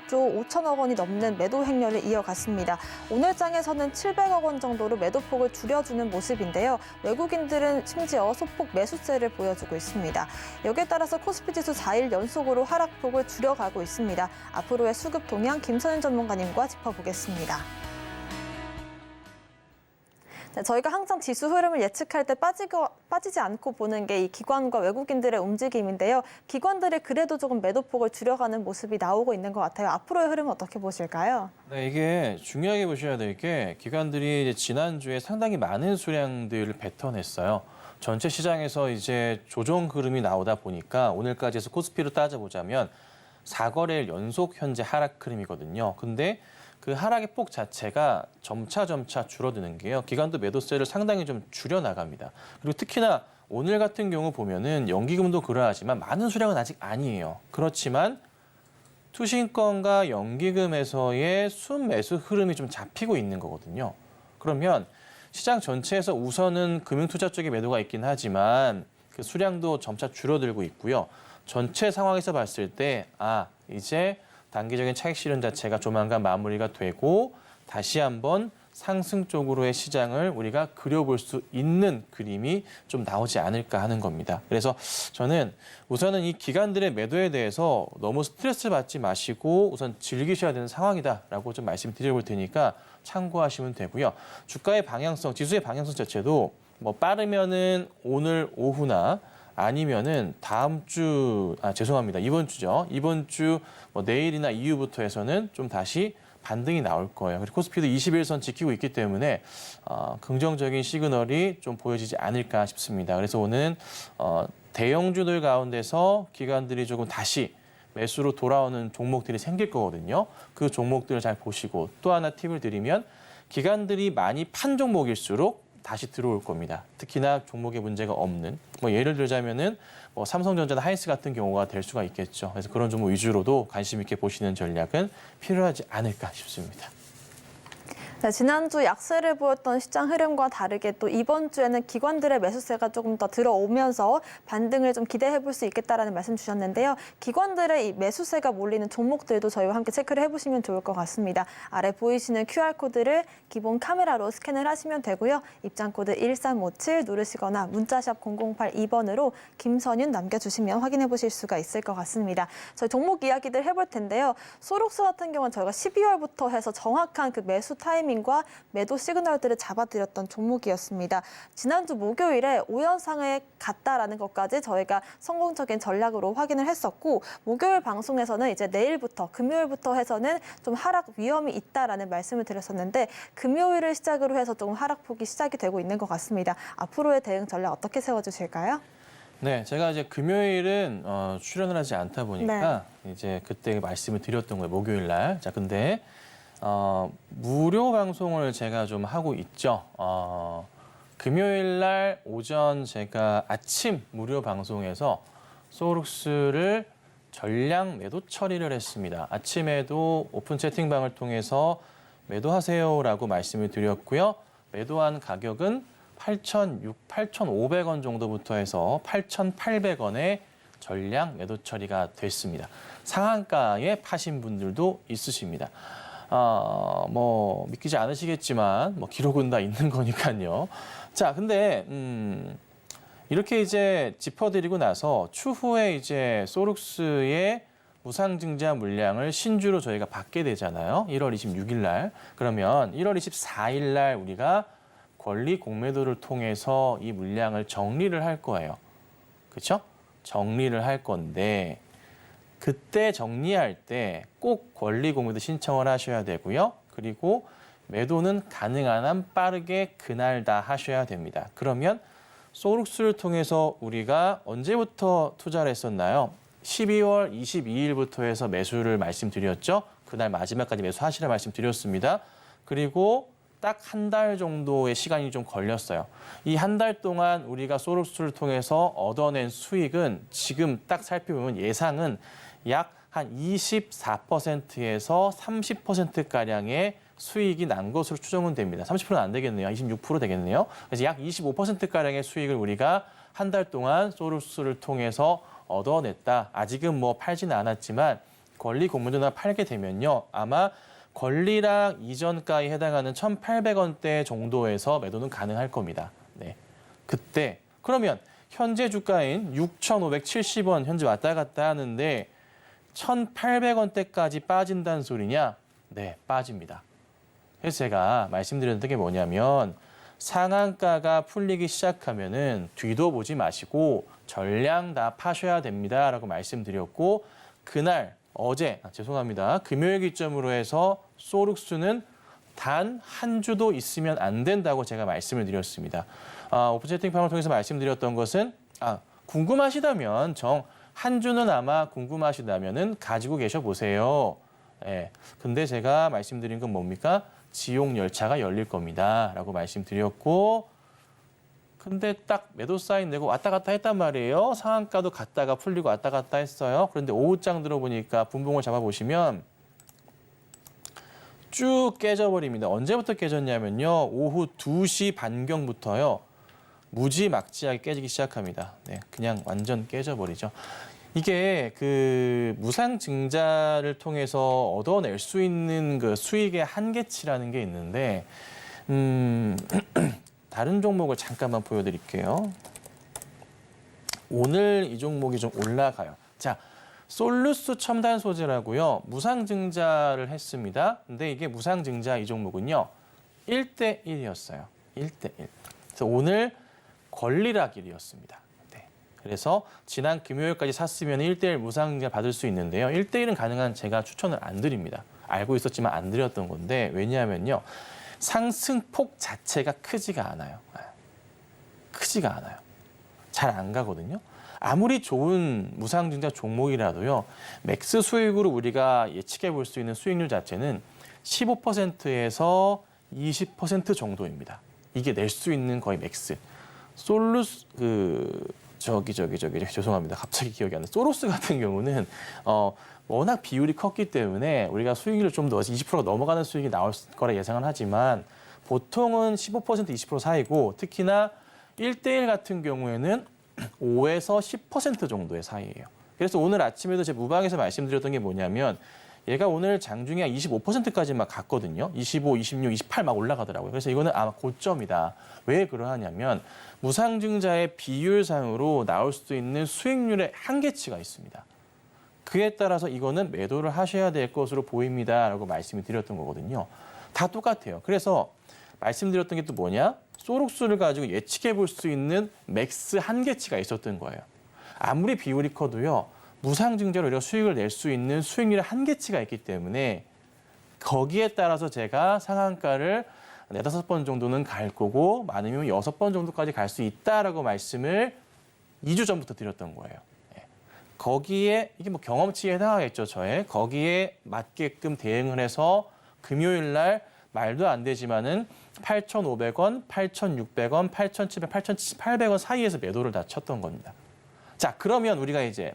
2조 5천억 원이 넘는 매도 행렬을 이어갔습니다. 오늘 장에서는 700억 원 정도로 매도폭을 줄여주는 모습인데요. 외국인들은 심지어 소폭 매수세를 보여주고 있습니다. 여기에 따라서 코스피 지수 4일 연속으로 하락폭을 줄여가고 있습니다. 앞으로의 수급 동향 김선윤 전문가님과 짚어보겠습니다. 네, 저희가 항상 지수 흐름을 예측할 때 빠지지 않고 보는 게 이 기관과 외국인들의 움직임인데요. 기관들이 그래도 조금 매도폭을 줄여가는 모습이 나오고 있는 것 같아요. 앞으로의 흐름은 어떻게 보실까요? 네, 이게 중요하게 보셔야 될 게 기관들이 이제 지난주에 상당히 많은 수량들을 뱉어냈어요. 전체 시장에서 이제 조정 흐름이 나오다 보니까 오늘까지 해서 코스피로 따져보자면 4거래일 연속 현재 하락 흐름이거든요. 근데 그 하락의 폭 자체가 점차 줄어드는 게요. 기관도 매도세를 상당히 좀 줄여나갑니다. 그리고 특히나 오늘 같은 경우 보면은 연기금도 그러하지만 많은 수량은 아직 아니에요. 그렇지만 투신권과 연기금에서의 순매수 흐름이 좀 잡히고 있는 거거든요. 그러면 시장 전체에서 우선은 금융투자 쪽에 매도가 있긴 하지만 그 수량도 점차 줄어들고 있고요. 전체 상황에서 봤을 때 이제 단기적인 차익 실현 자체가 조만간 마무리가 되고 다시 한번 상승 쪽으로의 시장을 우리가 그려볼 수 있는 그림이 좀 나오지 않을까 하는 겁니다. 그래서 저는 우선은 이 기관들의 매도에 대해서 너무 스트레스 받지 마시고 우선 즐기셔야 되는 상황이다라고 좀 말씀드려볼 테니까 참고하시면 되고요. 주가의 방향성, 지수의 방향성 자체도 뭐 빠르면은 오늘 오후나 아니면은 다음 주, 죄송합니다. 이번 주죠. 이번 주 뭐 내일이나 이후부터 해서는 좀 다시 반등이 나올 거예요. 그리고 코스피도 21선 지키고 있기 때문에 긍정적인 시그널이 좀 보여지지 않을까 싶습니다. 그래서 오늘 대형주들 가운데서 기관들이 조금 다시 매수로 돌아오는 종목들이 생길 거거든요. 그 종목들을 잘 보시고 또 하나 팁을 드리면 기관들이 많이 판 종목일수록 다시 들어올 겁니다. 특히나 종목에 문제가 없는 뭐 예를 들자면은 뭐 삼성전자나 하이스 같은 경우가 될 수가 있겠죠. 그래서 그런 종목 위주로도 관심 있게 보시는 전략은 필요하지 않을까 싶습니다. 네, 지난주 약세를 보였던 시장 흐름과 다르게 또 이번 주에는 기관들의 매수세가 조금 더 들어오면서 반등을 좀 기대해 볼 수 있겠다라는 말씀 주셨는데요. 기관들의 이 매수세가 몰리는 종목들도 저희와 함께 체크를 해보시면 좋을 것 같습니다. 아래 보이시는 QR코드를 기본 카메라로 스캔을 하시면 되고요. 입장코드 1357 누르시거나 문자샵 0082번으로 김선윤 남겨주시면 확인해 보실 수가 있을 것 같습니다. 저희 종목 이야기들 해볼 텐데요. 소록스 같은 경우는 저희가 12월부터 해서 정확한 그 매수 타이밍과 매도 시그널들을 잡아드렸던 종목이었습니다. 지난주 목요일에 5연상에 갔다라는 것까지 저희가 성공적인 전략으로 확인을 했었고 목요일 방송에서는 이제 내일부터 금요일부터 해서는 좀 하락 위험이 있다라는 말씀을 드렸었는데 금요일을 시작으로 해서 좀 하락폭이 시작이 되고 있는 것 같습니다. 앞으로의 대응 전략 어떻게 세워주실까요? 네, 제가 이제 금요일은 출연을 하지 않다 보니까 이제 그때 말씀을 드렸던 거예요. 목요일 날. 자, 근데 무료 방송을 제가 좀 하고 있죠. 금요일 날 오전 제가 아침 무료 방송에서 소록스를 전량 매도 처리를 했습니다. 아침에도 오픈 채팅방을 통해서 매도하세요라고 말씀을 드렸고요. 매도한 가격은 8,500원 정도부터 해서 8,800원에 전량 매도 처리가 됐습니다. 상한가에 파신 분들도 있으십니다. 뭐 믿기지 않으시겠지만 뭐 기록은 다 있는 거니까요. 자, 근데 이렇게 이제 짚어드리고 나서 추후에 이제 소룩스의 무상증자 물량을 신주로 저희가 받게 되잖아요. 1월 26일 날. 그러면 1월 24일 날 우리가 권리 공매도를 통해서 이 물량을 정리를 할 거예요. 그렇죠? 정리를 할 건데 그때 정리할 때 꼭 권리 공매도 신청을 하셔야 되고요. 그리고 매도는 가능한 한 빠르게 그날 다 하셔야 됩니다. 그러면 소룩스를 통해서 우리가 언제부터 투자를 했었나요? 12월 22일부터 해서 매수를 말씀드렸죠. 그날 마지막까지 매수하시라 말씀드렸습니다. 그리고 딱 한 달 정도의 시간이 좀 걸렸어요. 이 한 달 동안 우리가 소룩스를 통해서 얻어낸 수익은 지금 딱 살펴보면 예상은 약 한 24%에서 30%가량의 수익이 난 것으로 추정은 됩니다. 30%는 안 되겠네요. 26% 되겠네요. 그래서 약 25%가량의 수익을 우리가 한 달 동안 소룩스를 통해서 얻어냈다. 아직은 뭐 팔지는 않았지만 권리 공매도나 팔게 되면요. 아마 권리락 이전가에 해당하는 1,800원대 정도에서 매도는 가능할 겁니다. 네. 그때 그러면 현재 주가인 6,570원 현재 왔다 갔다 하는데 1,800원대까지 빠진다는 소리냐? 네, 빠집니다. 그래서 제가 말씀드렸던 게 뭐냐면 상한가가 풀리기 시작하면은 뒤도 보지 마시고 전량 다 파셔야 됩니다라고 말씀드렸고 그날 어제 죄송합니다. 금요일 기점으로 해서 소룩스는 단 한 주도 있으면 안 된다고 제가 말씀을 드렸습니다. 오픈 채팅방을 통해서 말씀드렸던 것은 궁금하시다면 한 주는 아마 궁금하시다면은 가지고 계셔 보세요. 예. 근데 제가 말씀드린 건 뭡니까? 지옥 열차가 열릴 겁니다라고 말씀드렸고 근데 딱 매도 사인 내고 왔다 갔다 했단 말이에요. 상한가도 갔다가 풀리고 왔다 갔다 했어요. 그런데 오후장 들어보니까 분봉을 잡아보시면 쭉 깨져버립니다. 언제부터 깨졌냐면요. 오후 2시 반경부터요. 무지막지하게 깨지기 시작합니다. 네, 그냥 완전 깨져버리죠. 이게 그 무상증자를 통해서 얻어낼 수 있는 그 수익의 한계치라는 게 있는데 다른 종목을 잠깐만 보여드릴게요. 오늘 이 종목이 좀 올라가요. 자, 솔루스 첨단 소재라고요. 무상증자를 했습니다. 근데 이게 무상증자 이 종목은요. 1대1이었어요. 1대1. 그래서 오늘 권리락일이었습니다. 네. 그래서 지난 금요일까지 샀으면 1대1 무상증자 받을 수 있는데요. 1대1은 가능한 제가 추천을 안 드립니다. 알고 있었지만 안 드렸던 건데 왜냐하면요. 상승폭 자체가 크지가 않아요. 크지가 않아요. 잘 안 가거든요. 아무리 좋은 무상증자 종목이라도요. 맥스 수익으로 우리가 예측해 볼 수 있는 수익률 자체는 15%에서 20% 정도입니다. 이게 낼 수 있는 거의 맥스. 솔루스 죄송합니다. 갑자기 기억이 안 나요. 소로스 같은 경우는 워낙 비율이 컸기 때문에 우리가 수익률을 좀 더 20%가 넘어가는 수익이 나올 거라 예상을 하지만 보통은 15% 20% 사이고 특히나 1대1 같은 경우에는 5에서 10% 정도의 사이예요. 그래서 오늘 아침에도 제 무방에서 말씀드렸던 게 뭐냐면 얘가 오늘 장중에 한 25%까지 막 갔거든요. 25, 26, 28 막 올라가더라고요. 그래서 이거는 아마 고점이다. 왜 그러하냐면 무상증자의 비율상으로 나올 수 있는 수익률의 한계치가 있습니다. 그에 따라서 이거는 매도를 하셔야 될 것으로 보입니다라고 말씀을 드렸던 거거든요. 다 똑같아요. 그래서 말씀드렸던 게 또 뭐냐? 소룩스를 가지고 예측해 볼 수 있는 맥스 한계치가 있었던 거예요. 아무리 비율이 커도요. 무상증자로 우리가 수익을 낼 수 있는 수익률의 한계치가 있기 때문에 거기에 따라서 제가 상한가를 4-5번 정도는 갈 거고 많으면 6번 정도까지 갈 수 있다라고 말씀을 2주 전부터 드렸던 거예요. 거기에 이게 뭐 경험치에 해당하겠죠. 저의 거기에 맞게끔 대응을 해서 금요일 날 말도 안 되지만은 8,500원, 8,600원, 8,700원, 8,800원 사이에서 매도를 다 쳤던 겁니다. 자, 그러면 우리가 이제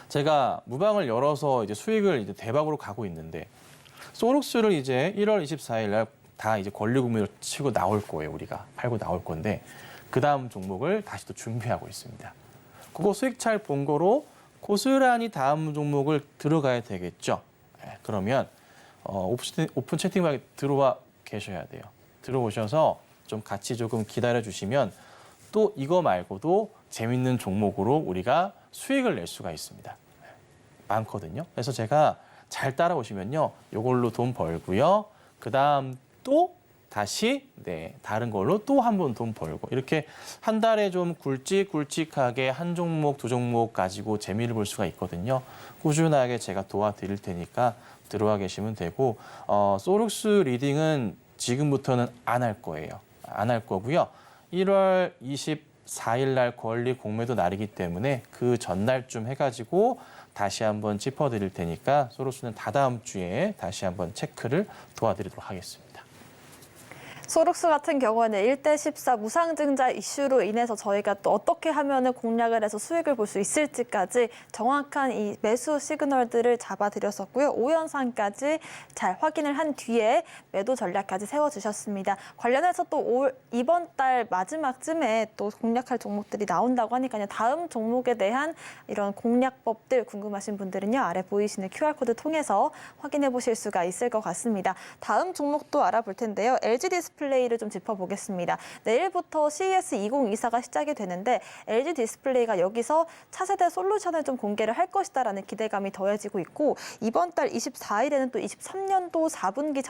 제가 무방을 열어서 이제 수익을 이제 대박으로 가고 있는데 소룩스를 이제 1월 24일 날 다 이제 권리 구매로 치고 나올 거예요. 우리가 팔고 나올 건데 그 다음 종목을 다시 또 준비하고 있습니다. 그거 수익 잘 본 거로 고스란히 다음 종목을 들어가야 되겠죠. 네, 그러면 오픈 채팅방에 들어와 계셔야 돼요. 들어오셔서 좀 같이 조금 기다려 주시면 또 이거 말고도 재밌는 종목으로 우리가 수익을 낼 수가 있습니다. 많거든요. 그래서 제가 잘 따라오시면요. 이걸로 돈 벌고요. 그다음 또 다시 다른 걸로 또 한 번 돈 벌고 이렇게 한 달에 좀 굵직굵직하게 한 종목, 두 종목 가지고 재미를 볼 수가 있거든요. 꾸준하게 제가 도와드릴 테니까 들어와 계시면 되고 소룩스 리딩은 지금부터는 안 할 거예요. 안 할 거고요. 1월 24일 날 권리 공매도 날이기 때문에 그 전날쯤 해가지고 다시 한번 짚어드릴 테니까 소룩스는 다다음 주에 다시 한번 체크를 도와드리도록 하겠습니다. 소룩스 같은 경우에는 1대14 무상증자 이슈로 인해서 저희가 또 어떻게 하면 공략을 해서 수익을 볼 수 있을지까지 정확한 이 매수 시그널들을 잡아드렸었고요. 5연산까지 잘 확인을 한 뒤에 매도 전략까지 세워주셨습니다. 관련해서 또 이번 달 마지막쯤에 또 공략할 종목들이 나온다고 하니까요. 다음 종목에 대한 이런 공략법들 궁금하신 분들은요. 아래 보이시는 QR코드 통해서 확인해 보실 수가 있을 것 같습니다. 다음 종목도 알아볼 텐데요. LG 디스플레이를 좀 짚어보겠습니다. 내일부터 CES 2024가 시작이 되는데 LG 디스플레이가 여기서 차세대 솔루션을 좀 공개를 할 것이다라는 기대감이 더해지고 있고 이번 달 24일에는 또 23년도 4분기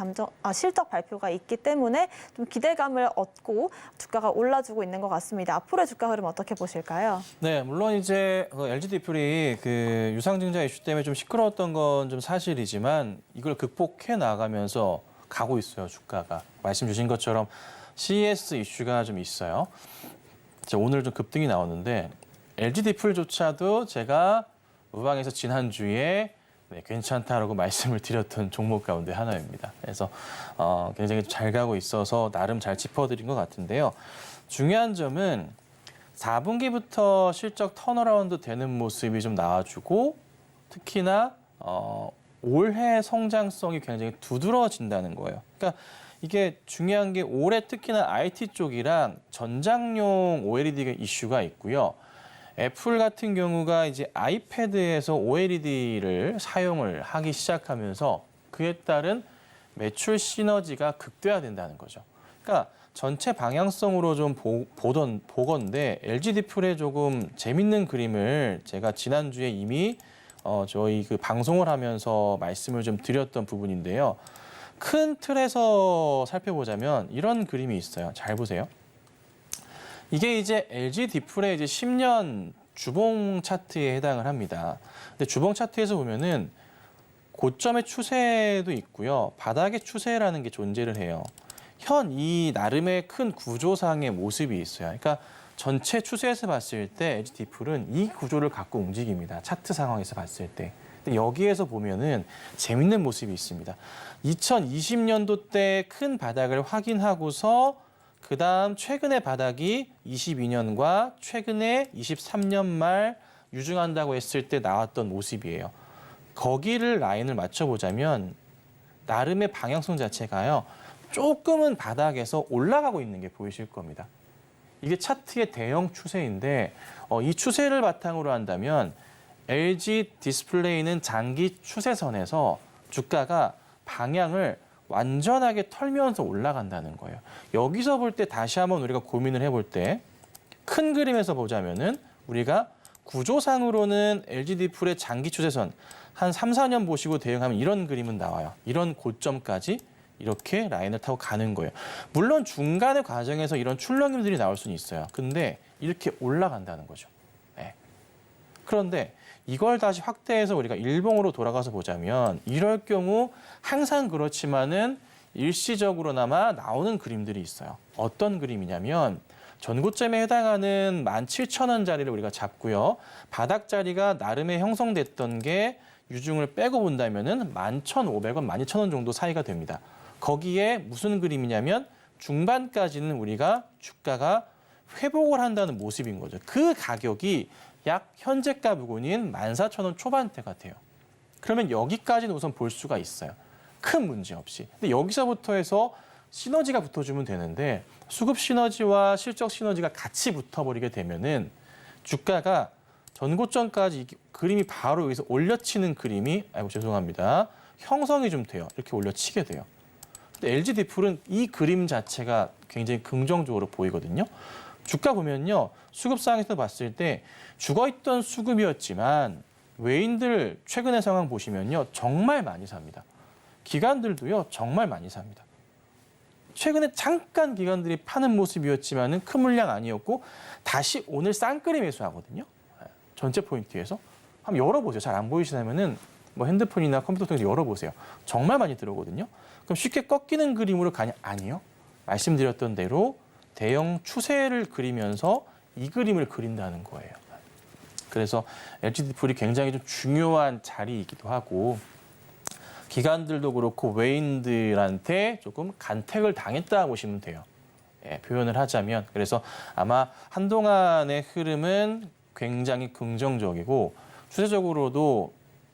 실적 발표가 있기 때문에 좀 기대감을 얻고 주가가 올라주고 있는 것 같습니다. 앞으로의 주가 흐름 어떻게 보실까요? 네, 물론 이제 LG 디플이 그 유상증자 이슈 때문에 좀 시끄러웠던 건 좀 사실이지만 이걸 극복해 나가면서 가고 있어요, 주가가. 말씀 주신 것처럼 CES 이슈가 좀 있어요. 오늘 좀 급등이 나오는데 LG 디플조차도 제가 우방에서 지난주에 괜찮다라고 말씀을 드렸던 종목 가운데 하나입니다. 그래서 굉장히 잘 가고 있어서 나름 잘 짚어드린 것 같은데요. 중요한 점은 4분기부터 실적 턴어라운드 되는 모습이 좀 나와주고 특히나 올해 성장성이 굉장히 두드러진다는 거예요. 그러니까 이게 중요한 게 올해 특히나 IT 쪽이랑 전장용 OLED 이슈가 있고요. 애플 같은 경우가 이제 아이패드에서 OLED를 사용을 하기 시작하면서 그에 따른 매출 시너지가 극대화된다는 거죠. 그러니까 전체 방향성으로 좀 보건데 LG 디플의 조금 재밌는 그림을 제가 지난주에 이미 저희 그 방송을 하면서 말씀을 좀 드렸던 부분인데요. 큰 틀에서 살펴보자면 이런 그림이 있어요. 잘 보세요. 이게 이제 LG 디플의 이제 10년 주봉 차트에 해당을 합니다. 근데 주봉 차트에서 보면은 고점의 추세도 있고요. 바닥의 추세라는 게 존재를 해요. 현 이 나름의 큰 구조상의 모습이 있어요. 그러니까 전체 추세에서 봤을 때 LG 디플은 이 구조를 갖고 움직입니다. 차트 상황에서 봤을 때. 근데 여기에서 보면은 재밌는 모습이 있습니다. 2020년도 때 큰 바닥을 확인하고서 그다음 최근의 바닥이 22년과 최근에 23년 말 유증한다고 했을 때 나왔던 모습이에요. 거기를 라인을 맞춰보자면 나름의 방향성 자체가요. 조금은 바닥에서 올라가고 있는 게 보이실 겁니다. 이게 차트의 대형 추세인데 이 추세를 바탕으로 한다면 LG 디스플레이는 장기 추세선에서 주가가 방향을 완전하게 털면서 올라간다는 거예요. 여기서 볼 때 다시 한번 우리가 고민을 해볼 때 큰 그림에서 보자면은 우리가 구조상으로는 LG 디플의 장기 추세선 한 3, 4년 보시고 대응하면 이런 그림은 나와요. 이런 고점까지 이렇게 라인을 타고 가는 거예요. 물론 중간의 과정에서 이런 출렁임들이 나올 수는 있어요. 근데 이렇게 올라간다는 거죠. 네. 그런데 이걸 다시 확대해서 우리가 일봉으로 돌아가서 보자면 이럴 경우 항상 그렇지만은 일시적으로나마 나오는 그림들이 있어요. 어떤 그림이냐면 전고점에 해당하는 17,000원짜리를 우리가 잡고요. 바닥 자리가 나름의 형성됐던 게 유중을 빼고 본다면은 11,500원, 12,000원 정도 사이가 됩니다. 거기에 무슨 그림이냐면 중반까지는 우리가 주가가 회복을 한다는 모습인 거죠. 그 가격이 약 현재가 부근인 14,000원 초반대 같아요. 그러면 여기까지는 우선 볼 수가 있어요. 큰 문제 없이. 근데 여기서부터 해서 시너지가 붙어주면 되는데 수급 시너지와 실적 시너지가 같이 붙어버리게 되면은 주가가 전고점까지 그림이 바로 여기서 올려치는 그림이 죄송합니다. 형성이 좀 돼요. 이렇게 올려치게 돼요. 근데 LG 디플은 이 그림 자체가 굉장히 긍정적으로 보이거든요. 주가 보면요. 수급상에서 봤을 때 죽어있던 수급이었지만 외인들 최근의 상황 보시면요. 정말 많이 삽니다. 기관들도요. 정말 많이 삽니다. 최근에 잠깐 기관들이 파는 모습이었지만은 큰 물량 아니었고 다시 오늘 쌍끌이 매수하거든요. 전체 포인트에서. 한번 열어보세요. 잘 안 보이시다면은 뭐 핸드폰이나 컴퓨터 통해서 열어보세요. 정말 많이 들어오거든요. 그럼 쉽게 꺾이는 그림으로 가냐? 아니요. 말씀드렸던 대로 대형 추세를 그리면서 이 그림을 그린다는 거예요. 그래서 LGD 풀이 굉장히 좀 중요한 자리이기도 하고 기관들도 그렇고 외인들한테 조금 간택을 당했다 보시면 돼요. 예, 표현을 하자면. 그래서 아마 한동안의 흐름은 굉장히 긍정적이고 추세적으로도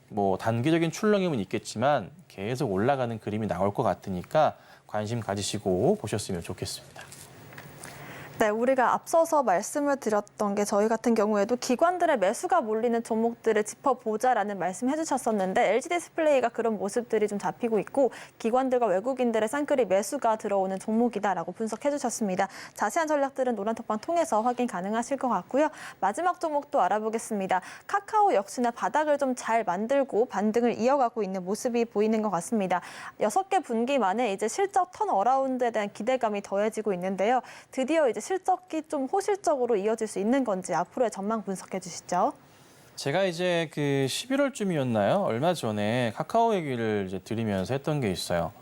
뭐 단기적인 출렁임은 있겠지만 계속 올라가는 그림이 나올 것 같으니까 관심 가지시고 보셨으면 좋겠습니다. 네, 우리가 앞서서 말씀을 드렸던 게 저희 같은 경우에도 기관들의 매수가 몰리는 종목들을 짚어보자라는 말씀 해주셨었는데 LG 디스플레이가 그런 모습들이 좀 잡히고 있고 기관들과 외국인들의 쌍끌이 매수가 들어오는 종목이다라고 분석해 주셨습니다. 자세한 전략들은 노란톡방 통해서 확인 가능하실 것 같고요. 마지막 종목도 알아보겠습니다. 카카오 역시나 바닥을 좀 잘 만들고 반등을 이어가고 있는 모습이 보이는 것 같습니다. 6개 분기 만에 이제 실적 턴어라운드에 대한 기대감이 더해지고 있는데요. 드디어 이제 실적이 좀 호실적으로 이어질 수 있는 건지 앞으로의 전망 분석해 주시죠. 제가 이제 그 11월쯤이었나요? 얼마 전에 카카오 얘기를 이제 드리면서 했던 게 있어요.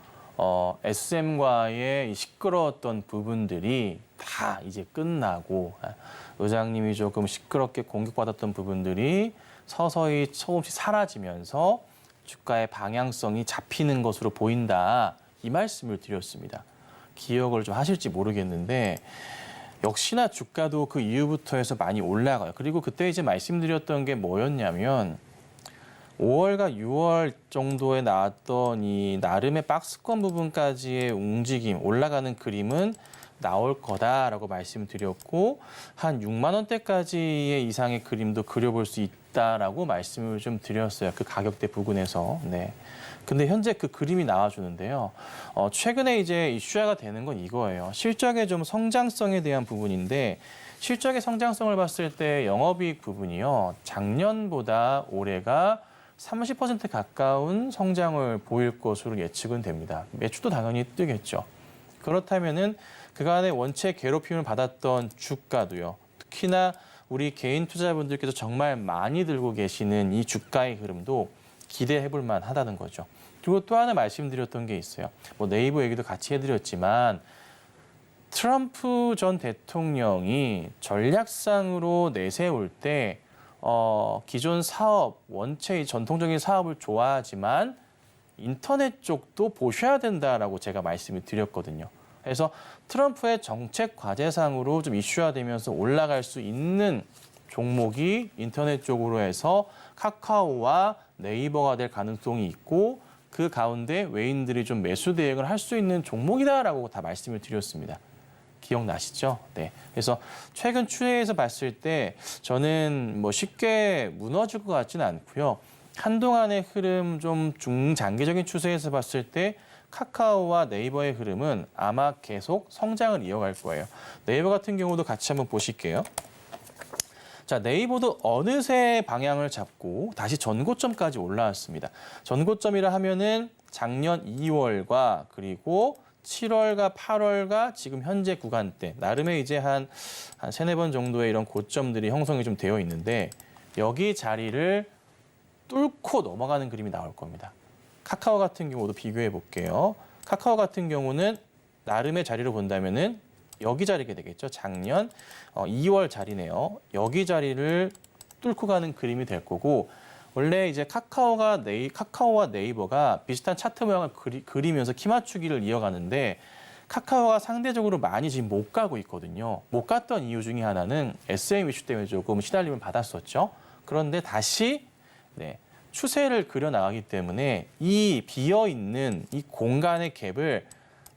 SM과의 시끄러웠던 부분들이 다 이제 끝나고 의장님이 조금 시끄럽게 공격받았던 부분들이 서서히 조금씩 사라지면서 주가의 방향성이 잡히는 것으로 보인다. 이 말씀을 드렸습니다. 기억을 좀 하실지 모르겠는데 역시나 주가도 그 이후부터 해서 많이 올라가요. 그리고 그때 이제 말씀드렸던 게 뭐였냐면 5월과 6월 정도에 나왔던 이 나름의 박스권 부분까지의 움직임, 올라가는 그림은 나올 거다라고 말씀드렸고 한 6만 원대까지의 이상의 그림도 그려볼 수 있다라고 말씀을 좀 드렸어요. 그 가격대 부근에서. 네. 근데 현재 그 그림이 나와주는데요. 최근에 이제 이슈화가 되는 건 이거예요. 실적의 좀 성장성에 대한 부분인데 실적의 성장성을 봤을 때 영업이익 부분이요. 작년보다 올해가 30% 가까운 성장을 보일 것으로 예측은 됩니다. 매출도 당연히 뜨겠죠. 그렇다면은 그간의 원체 괴롭힘을 받았던 주가도요. 특히나 우리 개인 투자분들께서 정말 많이 들고 계시는 이 주가의 흐름도 기대해 볼 만하다는 거죠. 그리고 또 하나 말씀드렸던 게 있어요. 뭐 네이버 얘기도 같이 해드렸지만 트럼프 전 대통령이 전략상으로 내세울 때 기존 사업, 원체 전통적인 사업을 좋아하지만 인터넷 쪽도 보셔야 된다라고 제가 말씀을 드렸거든요. 그래서 트럼프의 정책 과제상으로 좀 이슈화되면서 올라갈 수 있는 종목이 인터넷 쪽으로 해서 카카오와 네이버가 될 가능성이 있고 그 가운데 외인들이 좀 매수 대응을 할 수 있는 종목이다라고 다 말씀을 드렸습니다. 기억나시죠? 네. 그래서 최근 추세에서 봤을 때 저는 뭐 쉽게 무너질 것 같지는 않고요. 한동안의 흐름 좀 중장기적인 추세에서 봤을 때 카카오와 네이버의 흐름은 아마 계속 성장을 이어갈 거예요. 네이버 같은 경우도 같이 한번 보실게요. 자, 네이버도 어느새 방향을 잡고 다시 전고점까지 올라왔습니다. 전고점이라 하면은 작년 2월과 그리고 7월과 8월과 지금 현재 구간대 나름의 이제 한 3-4번 정도의 이런 고점들이 형성이 좀 되어 있는데 여기 자리를 뚫고 넘어가는 그림이 나올 겁니다. 카카오 같은 경우도 비교해 볼게요. 카카오 같은 경우는 나름의 자리로 본다면은 여기 자리가 되겠죠. 작년 2월 자리네요. 여기 자리를 뚫고 가는 그림이 될 거고 원래 이제 카카오와 네이버가 비슷한 차트 모양을 그리면서 키 맞추기를 이어가는데 카카오가 상대적으로 많이 지금 못 가고 있거든요. 못 갔던 이유 중에 하나는 SM 이슈 때문에 조금 시달림을 받았었죠. 그런데 다시 추세를 그려나가기 때문에 이 비어있는 이 공간의 갭을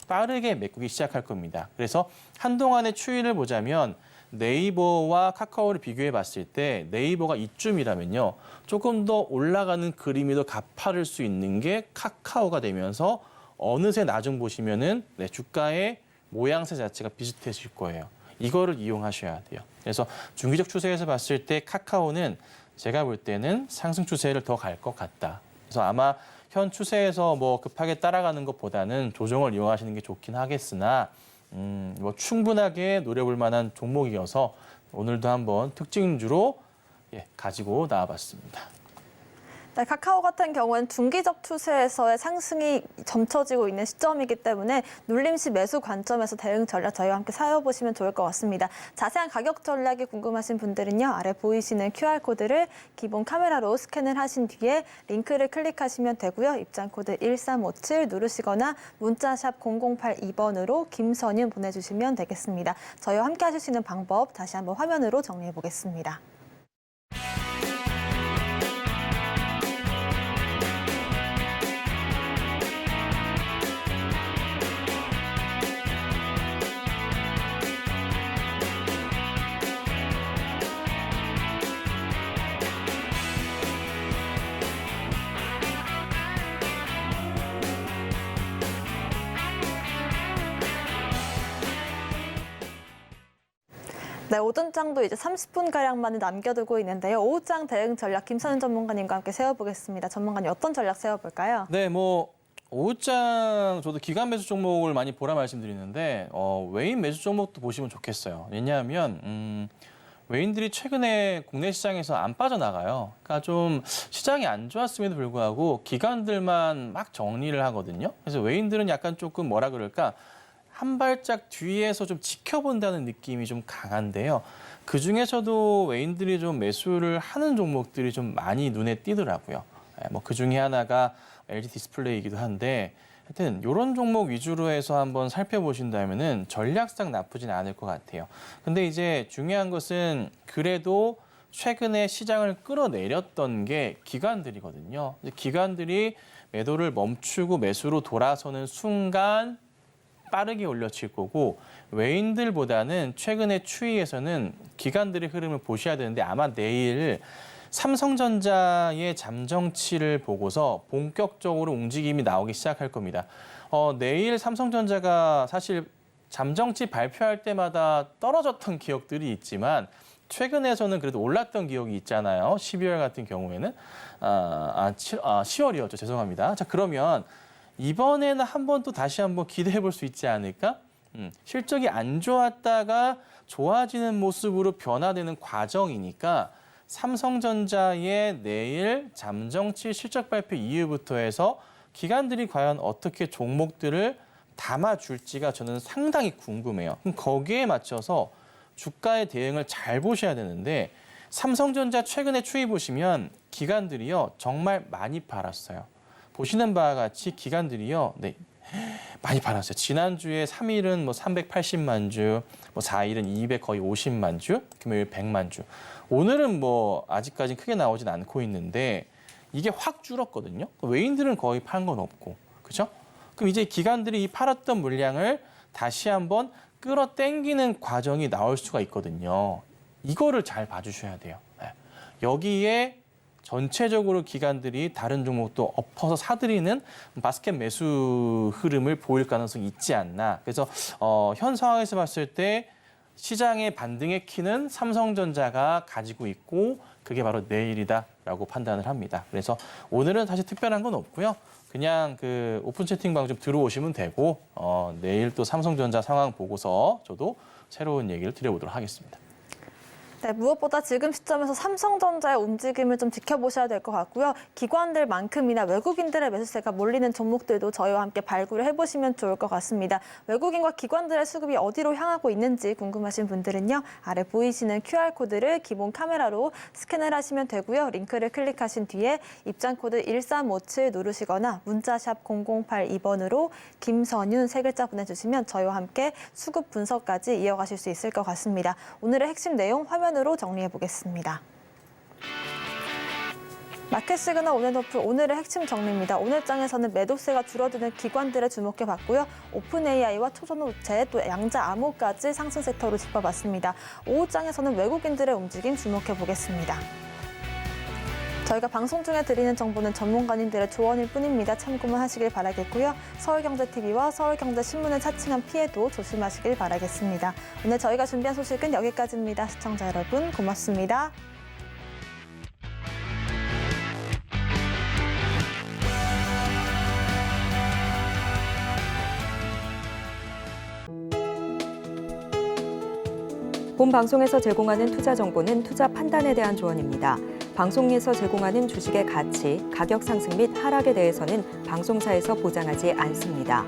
빠르게 메꾸기 시작할 겁니다. 그래서 한동안의 추이를 보자면 네이버와 카카오를 비교해 봤을 때 네이버가 이쯤이라면요. 조금 더 올라가는 그림이 더 가파를 수 있는 게 카카오가 되면서 어느새 나중 보시면은 주가의 모양새 자체가 비슷해질 거예요. 이거를 이용하셔야 돼요. 그래서 중기적 추세에서 봤을 때 카카오는 제가 볼 때는 상승 추세를 더 갈 것 같다. 그래서 아마 현 추세에서 뭐 급하게 따라가는 것보다는 조정을 이용하시는 게 좋긴 하겠으나 뭐 충분하게 노려볼 만한 종목이어서 오늘도 한번 특징주로 가지고 나와봤습니다. 네, 카카오 같은 경우는 중기적 추세에서의 상승이 점쳐지고 있는 시점이기 때문에 눌림시 매수 관점에서 대응 전략 저희와 함께 살펴보시면 좋을 것 같습니다. 자세한 가격 전략이 궁금하신 분들은요. 아래 보이시는 QR코드를 기본 카메라로 스캔을 하신 뒤에 링크를 클릭하시면 되고요. 입장코드 1357 누르시거나 문자샵 0082번으로 김선윤 보내주시면 되겠습니다. 저희와 함께 하실 수 있는 방법 다시 한번 화면으로 정리해 보겠습니다. 네, 오전장도 이제 30분가량만을 남겨두고 있는데요. 오후장 대응 전략 김선윤 전문가님과 함께 세워보겠습니다. 전문가님 어떤 전략 세워볼까요? 네, 뭐 오후장 저도 기관 매수 종목을 많이 보라 말씀드리는데 외인 매수 종목도 보시면 좋겠어요. 왜냐하면 외인들이 최근에 국내 시장에서 안 빠져나가요. 그러니까 좀 시장이 안 좋았음에도 불구하고 기관들만 막 정리를 하거든요. 그래서 외인들은 약간 조금 뭐라 그럴까 한 발짝 뒤에서 좀 지켜본다는 느낌이 좀 강한데요. 그중에서도 외인들이 좀 매수를 하는 종목들이 좀 많이 눈에 띄더라고요. 뭐 그중에 하나가 LG 디스플레이이기도 한데 하여튼 이런 종목 위주로 해서 한번 살펴보신다면은 전략상 나쁘진 않을 것 같아요. 근데 이제 중요한 것은 그래도 최근에 시장을 끌어내렸던 게 기관들이거든요. 기관들이 매도를 멈추고 매수로 돌아서는 순간 빠르게 올려칠 거고 외인들보다는 최근의 추이에서는 기관들의 흐름을 보셔야 되는데 아마 내일 삼성전자의 잠정치를 보고서 본격적으로 움직임이 나오기 시작할 겁니다. 내일 삼성전자가 사실 잠정치 발표할 때마다 떨어졌던 기억들이 있지만 최근에서는 그래도 올랐던 기억이 있잖아요. 12월 같은 경우에는 10월이었죠. 죄송합니다. 자, 그러면 이번에는 한 번 또 다시 한번 기대해 볼 수 있지 않을까? 실적이 안 좋았다가 좋아지는 모습으로 변화되는 과정이니까 삼성전자의 내일 잠정치 실적 발표 이후부터 해서 기관들이 과연 어떻게 종목들을 담아줄지가 저는 상당히 궁금해요. 그럼 거기에 맞춰서 주가의 대응을 잘 보셔야 되는데 삼성전자 최근에 추이 보시면 기관들이요 정말 많이 팔았어요. 보시는 바와 같이 기관들이요, 네, 많이 팔았어요. 지난주에 3일은 뭐 380만 주, 뭐 4일은 200 거의 50만 주, 금요일 100만 주. 오늘은 뭐 아직까지 크게 나오진 않고 있는데 이게 확 줄었거든요. 외인들은 거의 판 건 없고, 그렇죠? 그럼 이제 기관들이 이 팔았던 물량을 다시 한번 끌어당기는 과정이 나올 수가 있거든요. 이거를 잘 봐주셔야 돼요. 네. 여기에 전체적으로 기관들이 다른 종목도 엎어서 사들이는 바스켓 매수 흐름을 보일 가능성이 있지 않나. 그래서 현 상황에서 봤을 때 시장의 반등의 키는 삼성전자가 가지고 있고 그게 바로 내일이다라고 판단을 합니다. 그래서 오늘은 사실 특별한 건 없고요. 그냥 그 오픈 채팅방 좀 들어오시면 되고 내일 또 삼성전자 상황 보고서 저도 새로운 얘기를 드려보도록 하겠습니다. 네, 무엇보다 지금 시점에서 삼성전자의 움직임을 좀 지켜보셔야 될 것 같고요. 기관들만큼이나 외국인들의 매수세가 몰리는 종목들도 저희와 함께 발굴을 해보시면 좋을 것 같습니다. 외국인과 기관들의 수급이 어디로 향하고 있는지 궁금하신 분들은요. 아래 보이시는 QR코드를 기본 카메라로 스캔을 하시면 되고요. 링크를 클릭하신 뒤에 입장코드 1357 누르시거나 문자샵 0082번으로 김선윤 세 글자 보내주시면 저희와 함께 수급 분석까지 이어가실 수 있을 것 같습니다. 오늘의 핵심 내용 화면으로 정리해 보겠습니다. 마켓 시그널 온앤오프 오늘의 핵심 정리입니다. 오늘 장에서는 매도세가 줄어드는 기관들을 주목해 봤고요. 오픈 AI와 초전업체 또 양자 암호까지 상승 섹터로 짚어봤습니다. 오후 장에서는 외국인들의 움직임 주목해 보겠습니다. 저희가 방송 중에 드리는 정보는 전문가님들의 조언일 뿐입니다. 참고만 하시길 바라겠고요. 서울경제TV와 서울경제신문을 사칭한 피해도 조심하시길 바라겠습니다. 오늘 저희가 준비한 소식은 여기까지입니다. 시청자 여러분 고맙습니다. 본 방송에서 제공하는 투자 정보는 투자 판단에 대한 조언입니다. 방송에서 제공하는 주식의 가치, 가격 상승 및 하락에 대해서는 방송사에서 보장하지 않습니다.